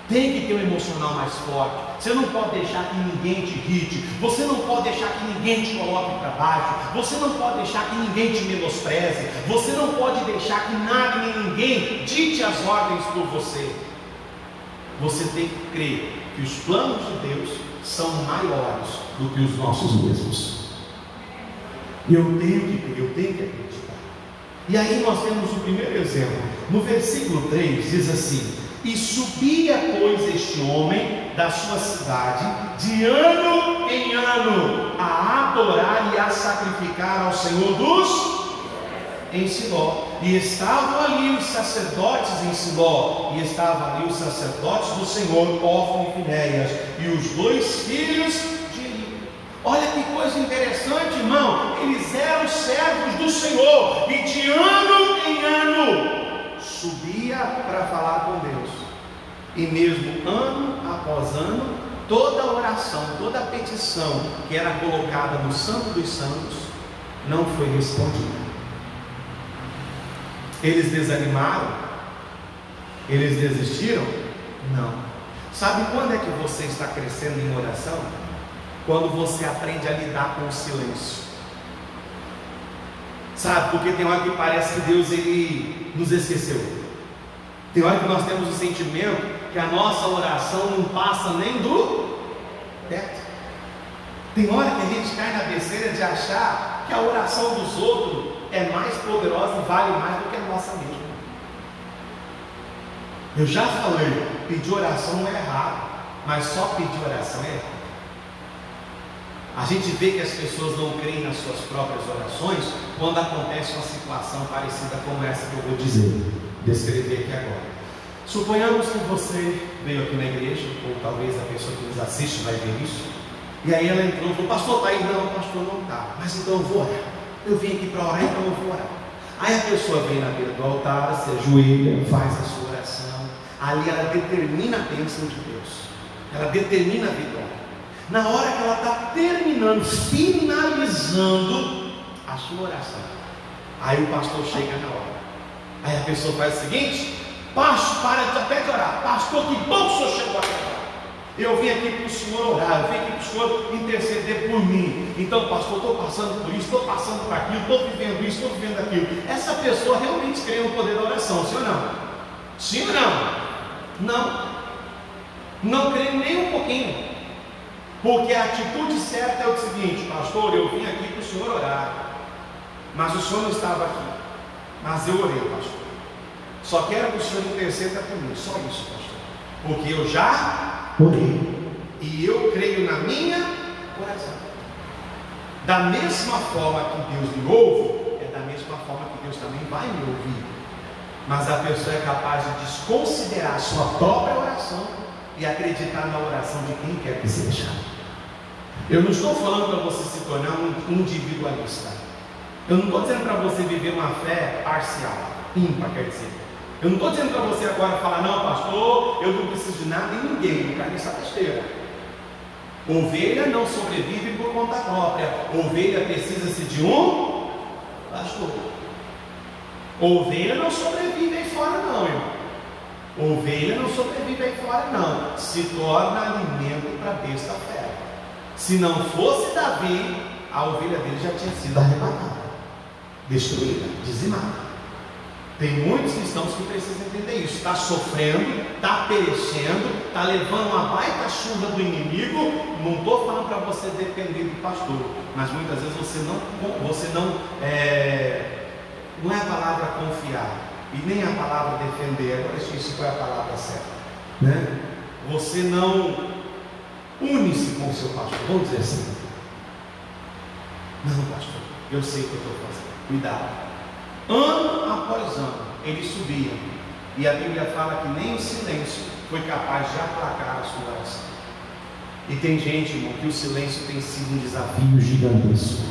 Tem que ter um emocional mais forte. Você não pode deixar que ninguém te irrite. Você não pode deixar que ninguém te coloque para baixo. Você não pode deixar que ninguém te menospreze. Você não pode deixar que nada nem ninguém dite as ordens por você. Você tem que crer que os planos de Deus são maiores do que os nossos mesmos. E eu tenho que crer, eu tenho que acreditar. E aí nós temos o primeiro exemplo. No versículo 3 diz assim: e subia, pois, este homem da sua cidade, de ano em ano, a adorar e a sacrificar ao Senhor em Siló. E estavam ali os sacerdotes em Siló, e estavam ali os sacerdotes do Senhor, Ofni e Finéias, e os 2 filhos de Eli. Olha que coisa interessante, irmão. Eles eram servos do Senhor, e de ano em ano subia para falar com Deus. E mesmo ano após ano, toda a oração, toda a petição que era colocada no Santo dos Santos não foi respondida. Eles desanimaram? Eles desistiram? Não. Sabe quando é que você está crescendo em oração? Quando você aprende a lidar com o silêncio. Sabe, porque tem hora que parece que Deus ele nos esqueceu. Tem hora que nós temos o sentimento que a nossa oração não passa nem do teto. Tem hora que a gente cai na besteira de achar que a oração dos outros é mais poderosa e vale mais do que a nossa mesma. Eu já falei, pedir oração não é errado, mas só pedir oração é errado. A gente vê que as pessoas não creem nas suas próprias orações quando acontece uma situação parecida com essa que eu vou descrever aqui agora. Suponhamos que você veio aqui na igreja, ou talvez a pessoa que nos assiste vai ver isso, e aí ela entrou e falou: pastor, está aí? Não, pastor, não está. Mas então eu vou orar. Eu vim aqui para orar, então eu vou orar. Aí a pessoa vem na beira do altar, se ajoelha, faz a sua oração. Ali ela determina a bênção de Deus. Ela determina a vitória. Na hora que ela está terminando, finalizando a sua oração, aí o pastor chega na hora. Aí a pessoa faz o seguinte: pastor, para até de orar. Pastor, que bom que o senhor chegou aqui agora. Eu vim aqui para o senhor orar, eu vim aqui para o senhor interceder por mim. Então, pastor, estou passando por isso, estou passando por aquilo, estou vivendo isso, estou vivendo aquilo. Essa pessoa realmente crê no poder da oração, sim ou não? Sim ou não? Não. Não crê nem um pouquinho. Porque a atitude certa é o seguinte: pastor, eu vim aqui para o senhor orar, mas o senhor não estava aqui. Mas eu orei, pastor. Só quero que o senhor interceda por mim, só isso, pastor. Porque eu já orei. E eu creio na minha oração. Da mesma forma que Deus me ouve, é da mesma forma que Deus também vai me ouvir. Mas a pessoa é capaz de desconsiderar a sua própria oração e acreditar na oração de quem quer que seja. Eu não estou falando para você se tornar um individualista. Eu não estou dizendo para você viver uma fé parcial, ímpar, quer dizer. Eu não estou dizendo para você agora falar: não, pastor, eu não preciso de nada em ninguém, não quero nessa besteira. Ovelha não sobrevive por conta própria. Ovelha precisa-se de um pastor. Ovelha não sobrevive aí fora não, irmão. Ovelha não sobrevive aí fora não. Se torna alimento para besta fera. Se não fosse Davi, a ovelha dele já tinha sido arrebatada, destruída, dizimada. Tem muitos cristãos que precisam entender isso. Está sofrendo, está perecendo, está levando uma baita chuva do inimigo. Não estou falando para você depender do pastor, mas muitas vezes não é a palavra confiar e nem a palavra defender. Agora isso foi a palavra certa, né? Você não une-se com o seu pastor. Vamos dizer assim: não, pastor, eu sei o que eu estou fazendo. Cuidado. Ano após ano ele subia, e a Bíblia fala que nem o silêncio foi capaz de aplacar a sua oração. E tem gente, irmão, que o silêncio tem sido um desafio gigantesco.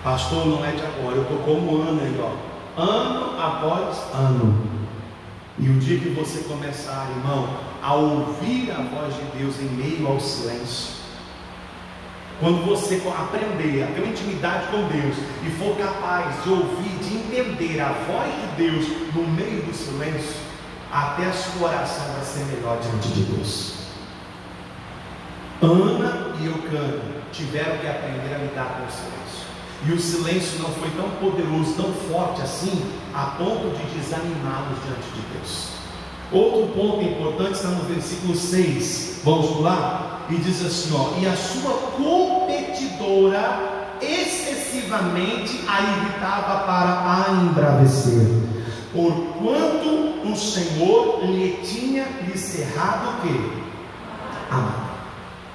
Pastor, não é de agora, eu estou como Ana aí, ó, ano após ano. E o dia que você começar, irmão, a ouvir a voz de Deus em meio ao silêncio, quando você aprender a ter uma intimidade com Deus e for capaz de ouvir, de entender a voz de Deus no meio do silêncio, até a sua oração vai ser melhor diante de Deus. Ana e Eucana tiveram que aprender a lidar com o silêncio. E o silêncio não foi tão poderoso, tão forte assim, a ponto de desanimá-los diante de Deus. Outro ponto importante está no versículo 6. Vamos lá? E diz assim, ó: e a sua competidora excessivamente a irritava para a embravecer, porquanto o Senhor lhe tinha cerrado o quê? Amar.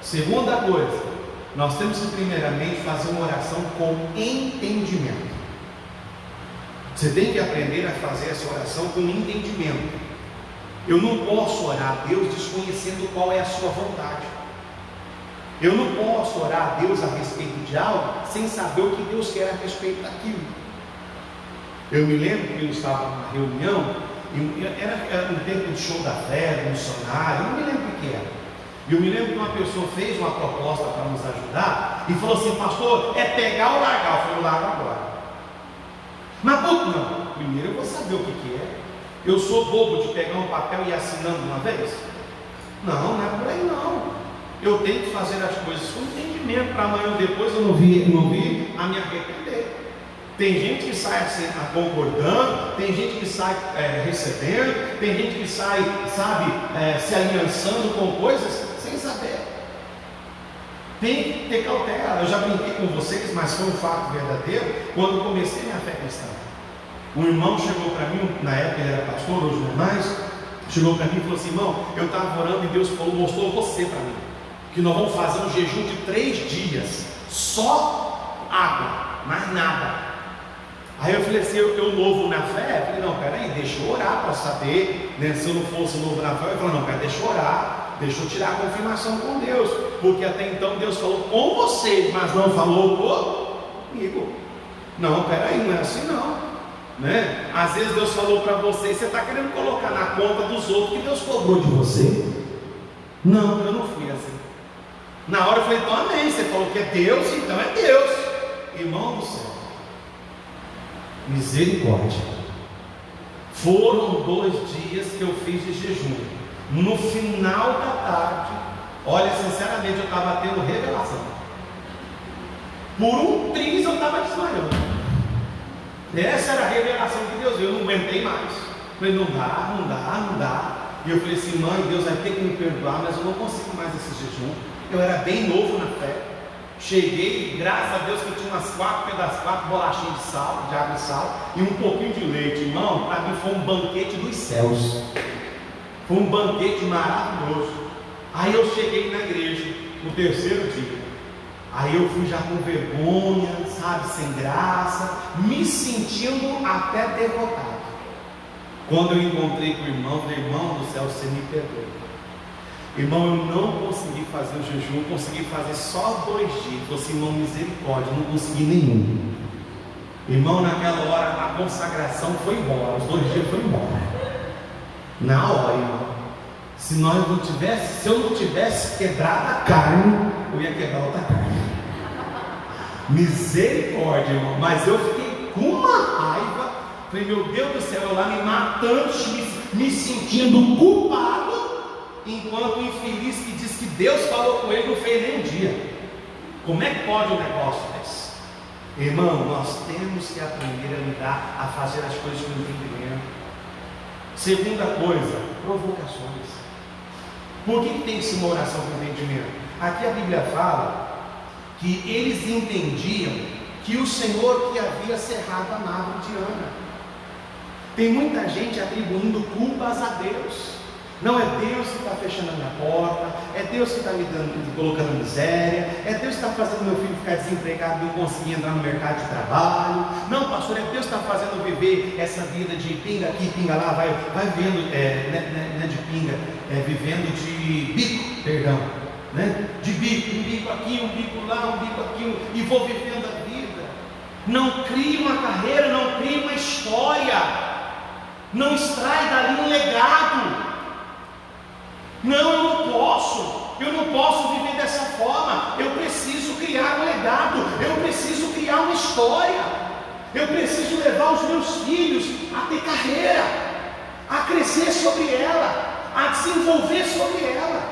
Segunda coisa, nós temos que primeiramente fazer uma oração com entendimento. Você tem que aprender a fazer essa oração com entendimento. Eu não posso orar a Deus desconhecendo qual é a sua vontade. Eu não posso orar a Deus a respeito de algo sem saber o que Deus quer a respeito daquilo. Eu me lembro que eu estava numa reunião, era um tempo de show da fé, do missionário, eu não me lembro o que era. E eu me lembro que uma pessoa fez uma proposta para nos ajudar e falou assim: pastor, é pegar ou largar? Eu falei: eu largo agora. Mas não, primeiro eu vou saber o que é. Eu sou bobo de pegar um papel e ir assinando uma vez? Não, não é por aí não. Eu tenho que fazer as coisas com entendimento, para amanhã ou depois eu não vir a me arrepender. Tem gente que sai assim, concordando, tem gente que sai recebendo, tem gente que sai, se aliançando com coisas sem saber. Tem que ter cautela. Eu já brinquei com vocês, mas foi um fato verdadeiro. Quando eu comecei minha fé cristã, um irmão chegou para mim, na época ele era pastor, hoje não é mais, chegou para mim e falou assim: irmão, eu estava orando e Deus mostrou você para mim, que nós vamos fazer um jejum de 3 dias, só água, mais nada. Aí eu falei assim, eu novo na fé, eu falei: não, peraí, deixa eu orar para saber, né? Se eu não fosse novo na fé, eu falei: não, pera, deixa eu orar, deixa eu tirar a confirmação com Deus, porque até então Deus falou com você, mas não falou comigo. Não, peraí, não é assim não, né? Às vezes Deus falou para você e você está querendo colocar na conta dos outros que Deus cobrou de você. Não, eu não fui assim. Na hora eu falei: então amém, você falou que é Deus, então é Deus. Irmão do céu, misericórdia. Foram 2 dias que eu fiz de jejum. No final da tarde, olha, sinceramente eu estava tendo revelação. Por um triz eu estava desmaiando. Essa era a revelação que Deus deu. Eu não aguentei mais. Falei: não dá. E eu falei assim: mãe, Deus vai ter que me perdoar, mas eu não consigo mais esse jejum. Eu era bem novo na fé. Cheguei, graças a Deus que eu tinha umas 4 bolachinhas de sal, de água e sal, e um pouquinho de leite. Irmão, para mim foi um banquete dos céus. Foi um banquete maravilhoso. Aí eu cheguei na igreja no 3º dia. Aí eu fui já com vergonha, sem graça, me sentindo até derrotado. Quando eu encontrei com o irmão, falei: irmão do céu, você me perdoa. Irmão, eu não consegui fazer o jejum, consegui fazer só 2 dias. Falei assim: irmão, misericórdia, eu não consegui nenhum. Irmão, naquela hora a consagração foi embora, os 2 dias foram embora. Na hora, irmão. Se eu não tivesse quebrado a carne, eu ia quebrar outra carne. Misericórdia, irmão. Mas eu fiquei com uma raiva. Falei, meu Deus do céu, eu lá me matando, me sentindo culpado, enquanto o infeliz que diz que Deus falou com ele não fez nem um dia. Como é que pode um negócio desse? Irmão, nós temos que aprender a lidar, a fazer as coisas com entendimento. Segunda coisa, provocações. Por que tem que ser uma oração com entendimento? Aqui a Bíblia fala que eles entendiam que o Senhor que havia cerrado a nave de Ana. Tem muita gente atribuindo culpas a Deus. Não é Deus que está fechando a minha porta, é Deus que está me colocando miséria, é Deus que está fazendo meu filho ficar desempregado e não conseguir entrar no mercado de trabalho. Não, pastor, é Deus que está fazendo viver essa vida de pinga aqui, pinga lá, vai vivendo, não é de pinga, vivendo de bico, perdão, né? De bico, um bico aqui, um bico lá, um bico aqui, e vou vivendo a vida. Não crie uma carreira, não crie uma história, não extrai dali um legado. Não, eu não posso viver dessa forma. Eu preciso criar um legado, eu preciso criar uma história, eu preciso levar os meus filhos a ter carreira, a crescer sobre ela, a desenvolver sobre ela.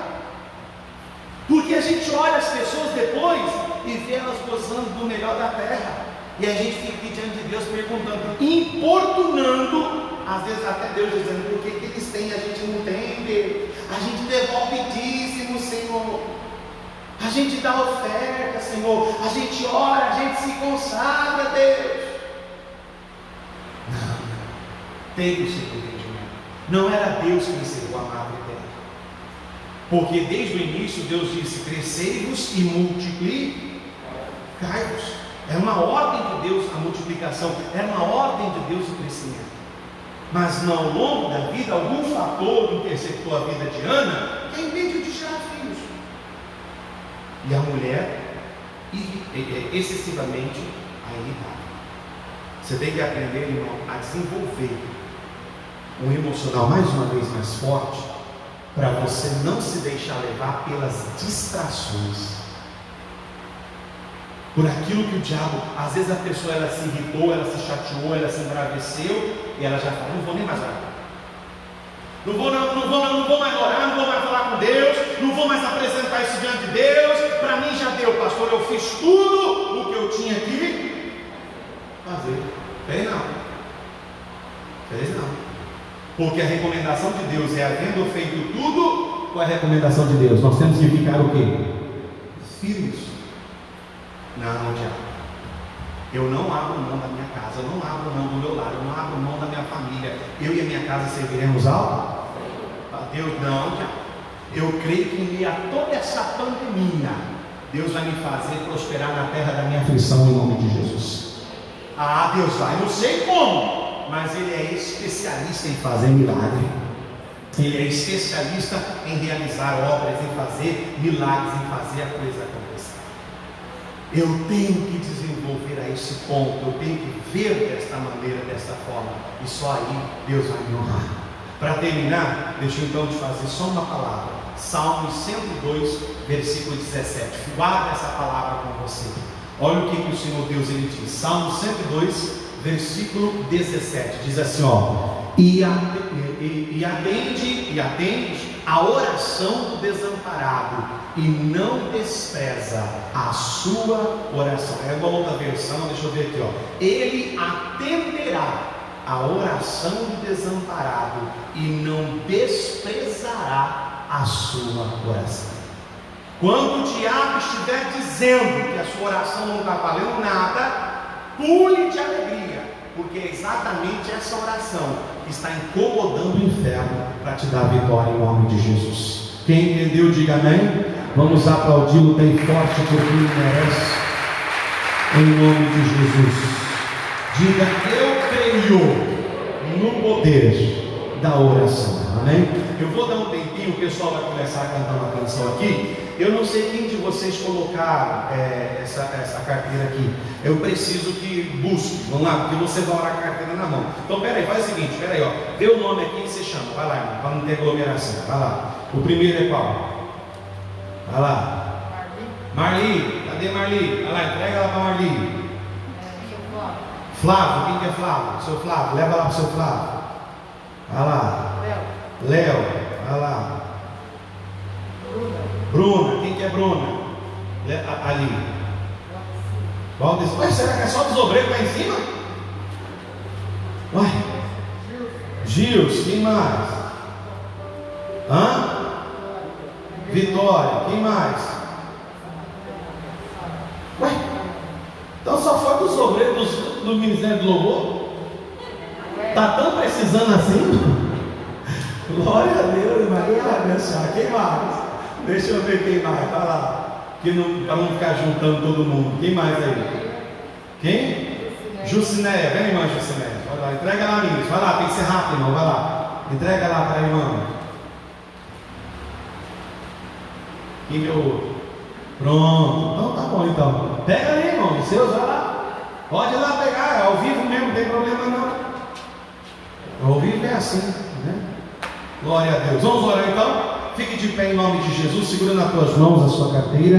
Porque a gente olha as pessoas depois e vê elas gozando do melhor da terra, e a gente fica aqui diante de Deus perguntando, importunando, às vezes até Deus dizendo, por que eles têm, a gente não tem, Deus. A gente devolve dízimo, Senhor. A gente dá oferta, Senhor. A gente ora, a gente se consagra, Deus. Não, tem que ser entendimento. Não era Deus que encerrou a nave dela. Porque desde o início Deus disse, crescei-vos e multiplicai-vos. Era uma ordem de Deus a multiplicação, era uma ordem de Deus o crescimento. Mas ao longo da vida, algum fator interceptou a vida de Ana, que é impediu de gerar filhos. E a mulher, excessivamente, a irritar. Você tem que aprender, irmão, a desenvolver um emocional mais uma vez mais forte, para você não se deixar levar pelas distrações. Por aquilo que o diabo, às vezes a pessoa ela se irritou, ela se chateou, ela se embraveceu, e ela já fala, não vou nem mais orar. Não vou mais orar, não vou mais falar com Deus, não vou mais apresentar isso diante de Deus, para mim já deu, pastor, eu fiz tudo o que eu tinha que fazer. Fez não. Porque a recomendação de Deus é, havendo feito tudo, qual é a recomendação de Deus? Nós temos que ficar o quê? Firmes. Não, diabo. Eu não abro mão da minha casa, eu não abro mão do meu lar, eu não abro mão da minha família. Eu e a minha casa serviremos ao Deus. Não, diabo. Eu creio que em meio a toda essa pandemia, Deus vai me fazer prosperar na terra da minha aflição em nome de Jesus. Ah, Deus vai, não sei como, mas Ele é especialista em fazer milagre. Ele é especialista em realizar obras, em fazer milagres, em fazer a coisa acontecer. Eu tenho que desenvolver a esse ponto, eu tenho que ver desta maneira, desta forma, e só aí Deus vai me honrar. Para terminar, deixa eu então te fazer só uma palavra, Salmo 102, versículo 17, guarda essa palavra com você. Olha o que o Senhor Deus ele diz, Salmo 102, versículo 17, diz assim, e atende a oração do desamparado, e não despreza a sua oração. É uma outra versão, deixa eu ver aqui, ele atenderá a oração do desamparado e não desprezará a sua oração. Quando o diabo estiver dizendo que a sua oração não está valendo nada, pule de alegria, porque é exatamente essa oração que está incomodando o inferno para te dar vitória em nome de Jesus. Quem entendeu, diga amém. Vamos aplaudi-lo bem forte porque ele merece, em nome de Jesus. Diga, eu creio no poder da oração, amém? Eu vou dar um tempinho, o pessoal vai começar a cantar uma canção aqui, Eu não sei quem de vocês colocaram essa carteira aqui. Eu preciso que busque, vamos lá, porque você vai orar com a carteira na mão. Então, peraí, faz o seguinte, peraí, ó. Vê o nome aqui que você chama, vai lá, irmão, para não ter aglomeração, vai lá. O primeiro é qual? Vai lá. Marli, cadê Marli? Vai lá, entrega ela para Marli. Flávio, quem que é Flávio? Seu Flávio, leva lá para o seu Flávio. Vai lá. Léo, vai lá. Bruna, quem que é Bruna? Ali. Ué, será que é só dos obreiros lá em cima? Ué. Gils, quem mais? Hã? Vitória, quem mais? Ué, então só foi dos obreiros do Ministério do Louvor? Está tão precisando assim? Glória a Deus, Maria vai abençoar. Quem mais? Deixa eu ver quem mais, vai lá. Para não ficar juntando todo mundo. Quem mais aí? Quem? Jucinéia, vem irmã Jucinéia. Vai lá, entrega lá, meninos. Vai lá, tem que ser rápido, irmão. Vai lá. Entrega lá para a irmã. Quem é o outro? Pronto. Então tá bom então. Pega ali, irmão. Os seus, vai lá. Pode ir lá pegar. É ao vivo mesmo, não tem problema não. Ao vivo é assim, né? Glória a Deus. Vamos orar então? Fique de pé em nome de Jesus, segura nas tuas mãos a sua carteira,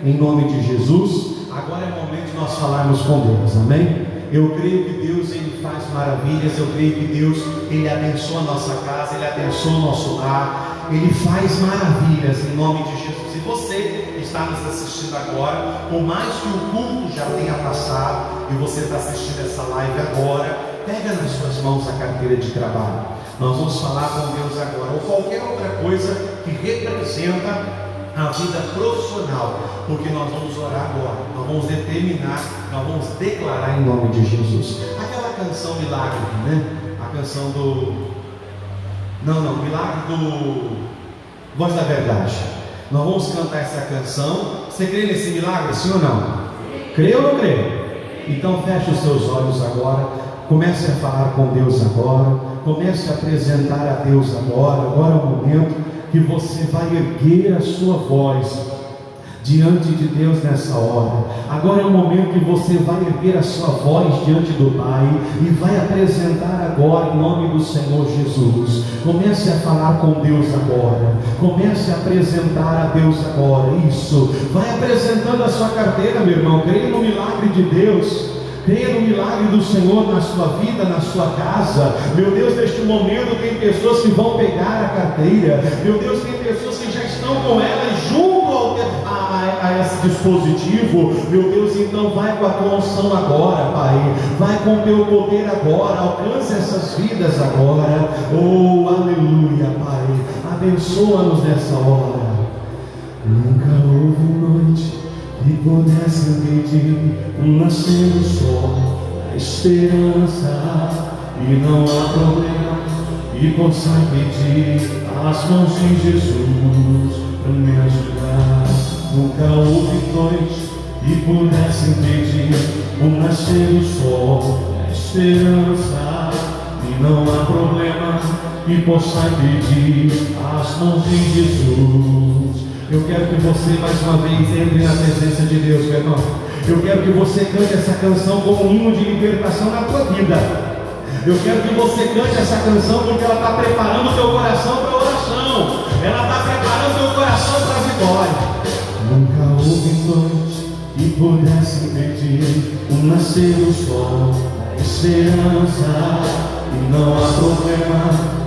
em nome de Jesus. Agora é o momento de nós falarmos com Deus, amém? Eu creio que Deus, Ele faz maravilhas, eu creio que Deus, Ele abençoa a nossa casa, Ele abençoa o nosso lar, Ele faz maravilhas em nome de Jesus. Se você está nos assistindo agora, por mais que o culto já tenha passado, e você está assistindo essa live agora, pega nas suas mãos a carteira de trabalho. Nós vamos falar com Deus agora, ou qualquer outra coisa que representa a vida profissional, porque nós vamos orar agora, nós vamos determinar, nós vamos declarar em nome de Jesus. Aquela canção Milagre, né? A canção do... Milagre do Voz da Verdade. Nós vamos cantar essa canção. Você crê nesse milagre, sim ou não? Crê ou não crê? Então feche os seus olhos agora, comece a falar com Deus agora. Comece a apresentar a Deus agora. Agora é o momento que você vai erguer a sua voz diante de Deus nessa hora. Agora é o momento que você vai erguer a sua voz diante do Pai e vai apresentar agora em nome do Senhor Jesus. Comece a falar com Deus agora. Comece a apresentar a Deus agora. Isso. Vai apresentando a sua carteira, meu irmão. Creia no milagre de Deus. Creia no milagre do Senhor na sua vida, na sua casa. Meu Deus, neste momento tem pessoas que vão pegar a carteira. Meu Deus, tem pessoas que já estão com ela junto a esse dispositivo. Meu Deus, então vai com a tua unção agora, Pai. Vai com o teu poder agora. Alcance essas vidas agora. Oh, aleluia, Pai. Abençoa-nos nessa hora. Nunca houve noite que pudesse impedir o nascer do sol, a esperança, e não há problema que possa impedir as mãos de Jesus para me ajudar. Nunca houve noite que pudesse impedir o nascer do sol, a esperança, e não há problema que possa impedir as mãos de Jesus. Eu quero que você mais uma vez entre na presença de Deus, meu irmão. Eu quero que você cante essa canção como um hino de libertação na tua vida. Eu quero que você cante essa canção porque ela está preparando o teu coração para a oração. Ela está preparando o teu coração para a vitória. Nunca houve noite que pudesse impedir o nascer do sol, a esperança, e não há problema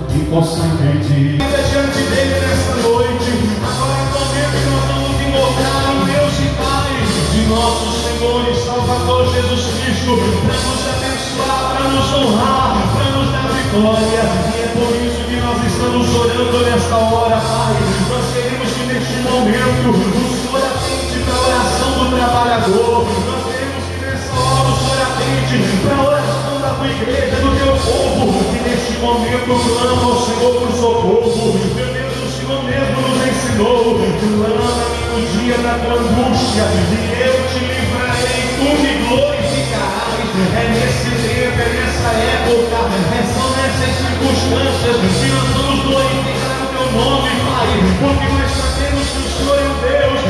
que possa impedir. Diante dele nesta noite, agora nós vamos invocar o Deus e Pai de nosso Senhor e Salvador Jesus Cristo, para nos abençoar, para nos honrar, para nos dar vitória. E é por isso que nós estamos orando nesta hora, Pai. Nós queremos que neste momento o Senhor atende para a oração do trabalhador. Nós queremos que nessa hora o Senhor atende para a oração da tua igreja, do teu povo, que neste momento clama ao Senhor por socorro. Meu Deus, o Senhor mesmo nos ensinou: clama-me no dia da tua angústia, e eu te livrarei, tu me glorificarás. É nesse tempo, é nessa época, são nessas circunstâncias que nós vamos glorificar o teu nome, Pai, porque nós sabemos que o Senhor é o Deus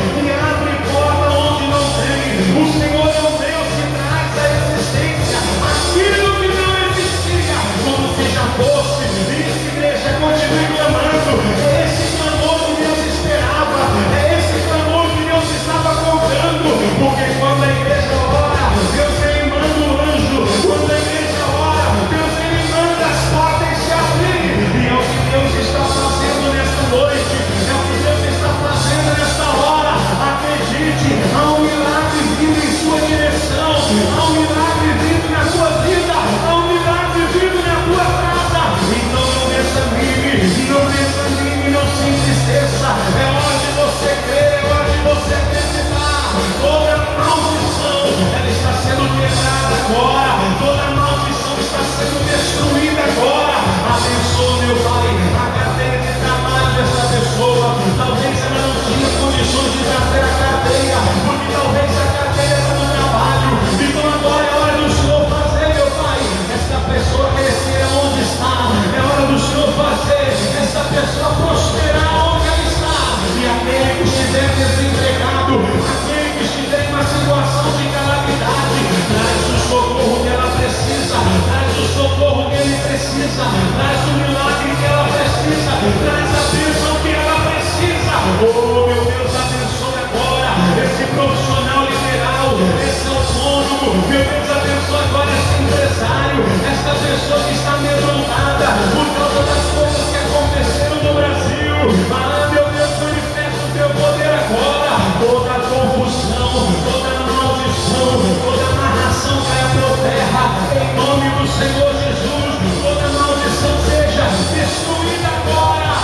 agora. Toda maldição está sendo destruída agora. Abençoa, meu Pai, a carteira de trabalho dessa pessoa. Talvez ela não tinha condições de trazer a carteira, porque talvez a carteira era no trabalho. Então agora é hora do Senhor fazer, meu Pai, esta pessoa crescer onde está. É hora do Senhor fazer esta pessoa prosperar onde ela está. E aquele que estiver desempregado, aquele que estiver em uma situação de calamidade, traz o socorro que ela precisa, traz o socorro que ele precisa, traz o milagre que ela precisa, traz a bênção que ela precisa. Oh, meu Deus, abençoe agora esse profissional liberal, esse autônomo. Meu Deus, abençoe agora esse empresário, esta pessoa que está amedrontada por causa das coisas que aconteceram no Brasil. Ah, meu Deus, manifesta o teu poder agora. Toda confusão, toda maldição, toda amarração caia por terra, em nome do Senhor Jesus. Toda maldição seja destruída agora,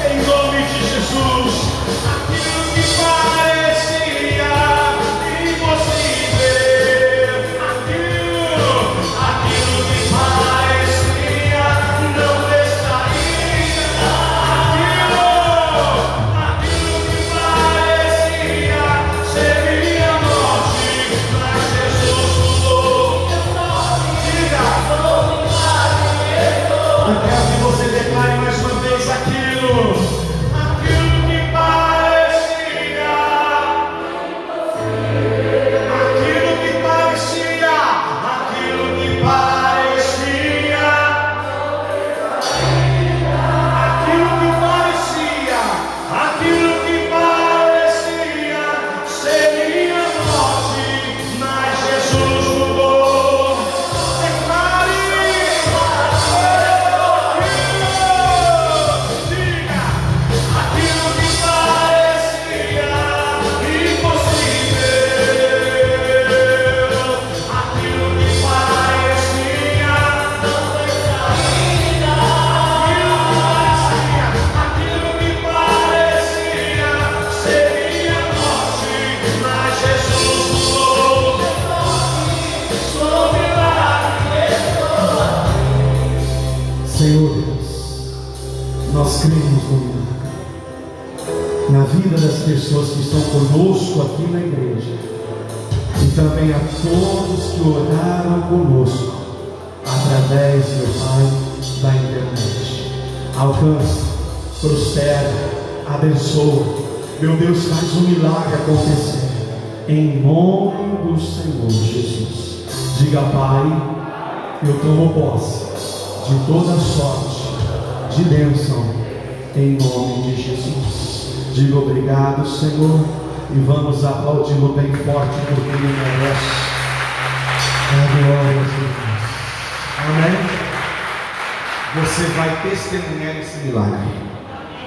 em nome de Jesus. Aquilo que parecia impossível, aquilo que parecia não estaria, aquilo que parecia seria morte, mas Jesus mudou. Diga, eu quero que você declare mais uma vez aquilo que parecia, aquilo que parecia, aquilo que parecia, aquilo que parecia, aquilo que parecia seria morte, mas Jesus mudou. Declare, diga, aquilo que parecia impossível, aquilo que parecia não foi saída, aquilo que parecia seria morte, mas Jesus mudou. Sobre Senhor Deus, nós cremos no milagre na vida das pessoas que estão conosco aqui na igreja e também a todos que oraram conosco através, meu Pai, da internet. Alcança, prospera, abençoa, meu Deus, faz um milagre acontecer em nome do Senhor Jesus. Diga, Pai, eu tomo posse de toda sorte de bênção em nome de Jesus. Diga obrigado, Senhor, e vamos aplaudi-lo bem forte porque ele merece a glória de Deus. Amém? Você vai testemunhar esse milagre,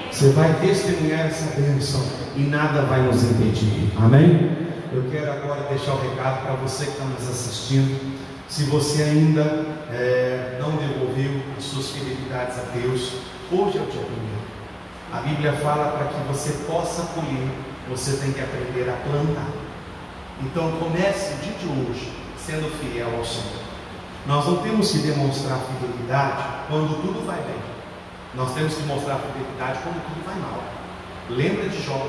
você vai testemunhar essa bênção e nada vai nos impedir. Amém? Eu quero agora deixar o recado para você que está nos assistindo. Se você ainda não devolveu as suas fidelidades a Deus, hoje é o dia primeiro. A Bíblia fala para que você possa colher, você tem que aprender a plantar. Então comece o dia de hoje sendo fiel ao Senhor. Nós não temos que demonstrar fidelidade quando tudo vai bem. Nós temos que mostrar fidelidade quando tudo vai mal. Lembra de Jó?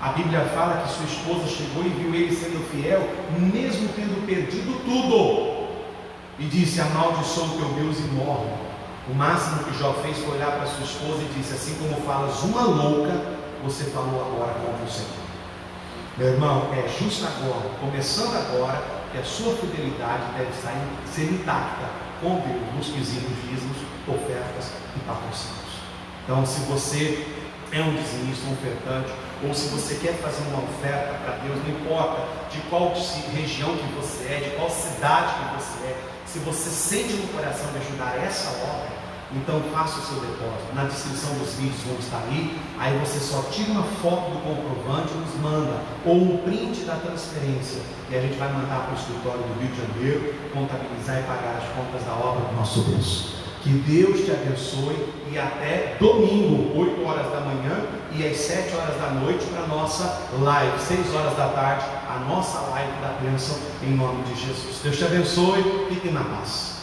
A Bíblia fala que sua esposa chegou e viu ele sendo fiel, mesmo tendo perdido tudo. E disse: amaldiçoa o teu Deus e morre. O máximo que Jó fez foi olhar para sua esposa e disse: assim como falas uma louca, você falou agora contra o Senhor. Meu irmão, é justo agora, começando agora, que a sua fidelidade deve ser intacta com Deus nos quesitos dízimos, ofertas e patrocínios. Então, se você é um dizimista, um ofertante, ou se você quer fazer uma oferta para Deus, não importa de qual região que você é, de qual cidade que você é, se você sente no coração de ajudar essa obra, então faça o seu depósito. Na descrição dos vídeos vão estar ali. Aí você só tira uma foto do comprovante e nos manda, ou um print da transferência, e a gente vai mandar para o escritório do Rio de Janeiro contabilizar e pagar as contas da obra do nosso Deus. Que Deus te abençoe e até domingo, 8 horas da manhã e às 7 horas da noite para a nossa live, 6 horas da tarde, a nossa live da bênção em nome de Jesus. Deus te abençoe, fiquem na paz.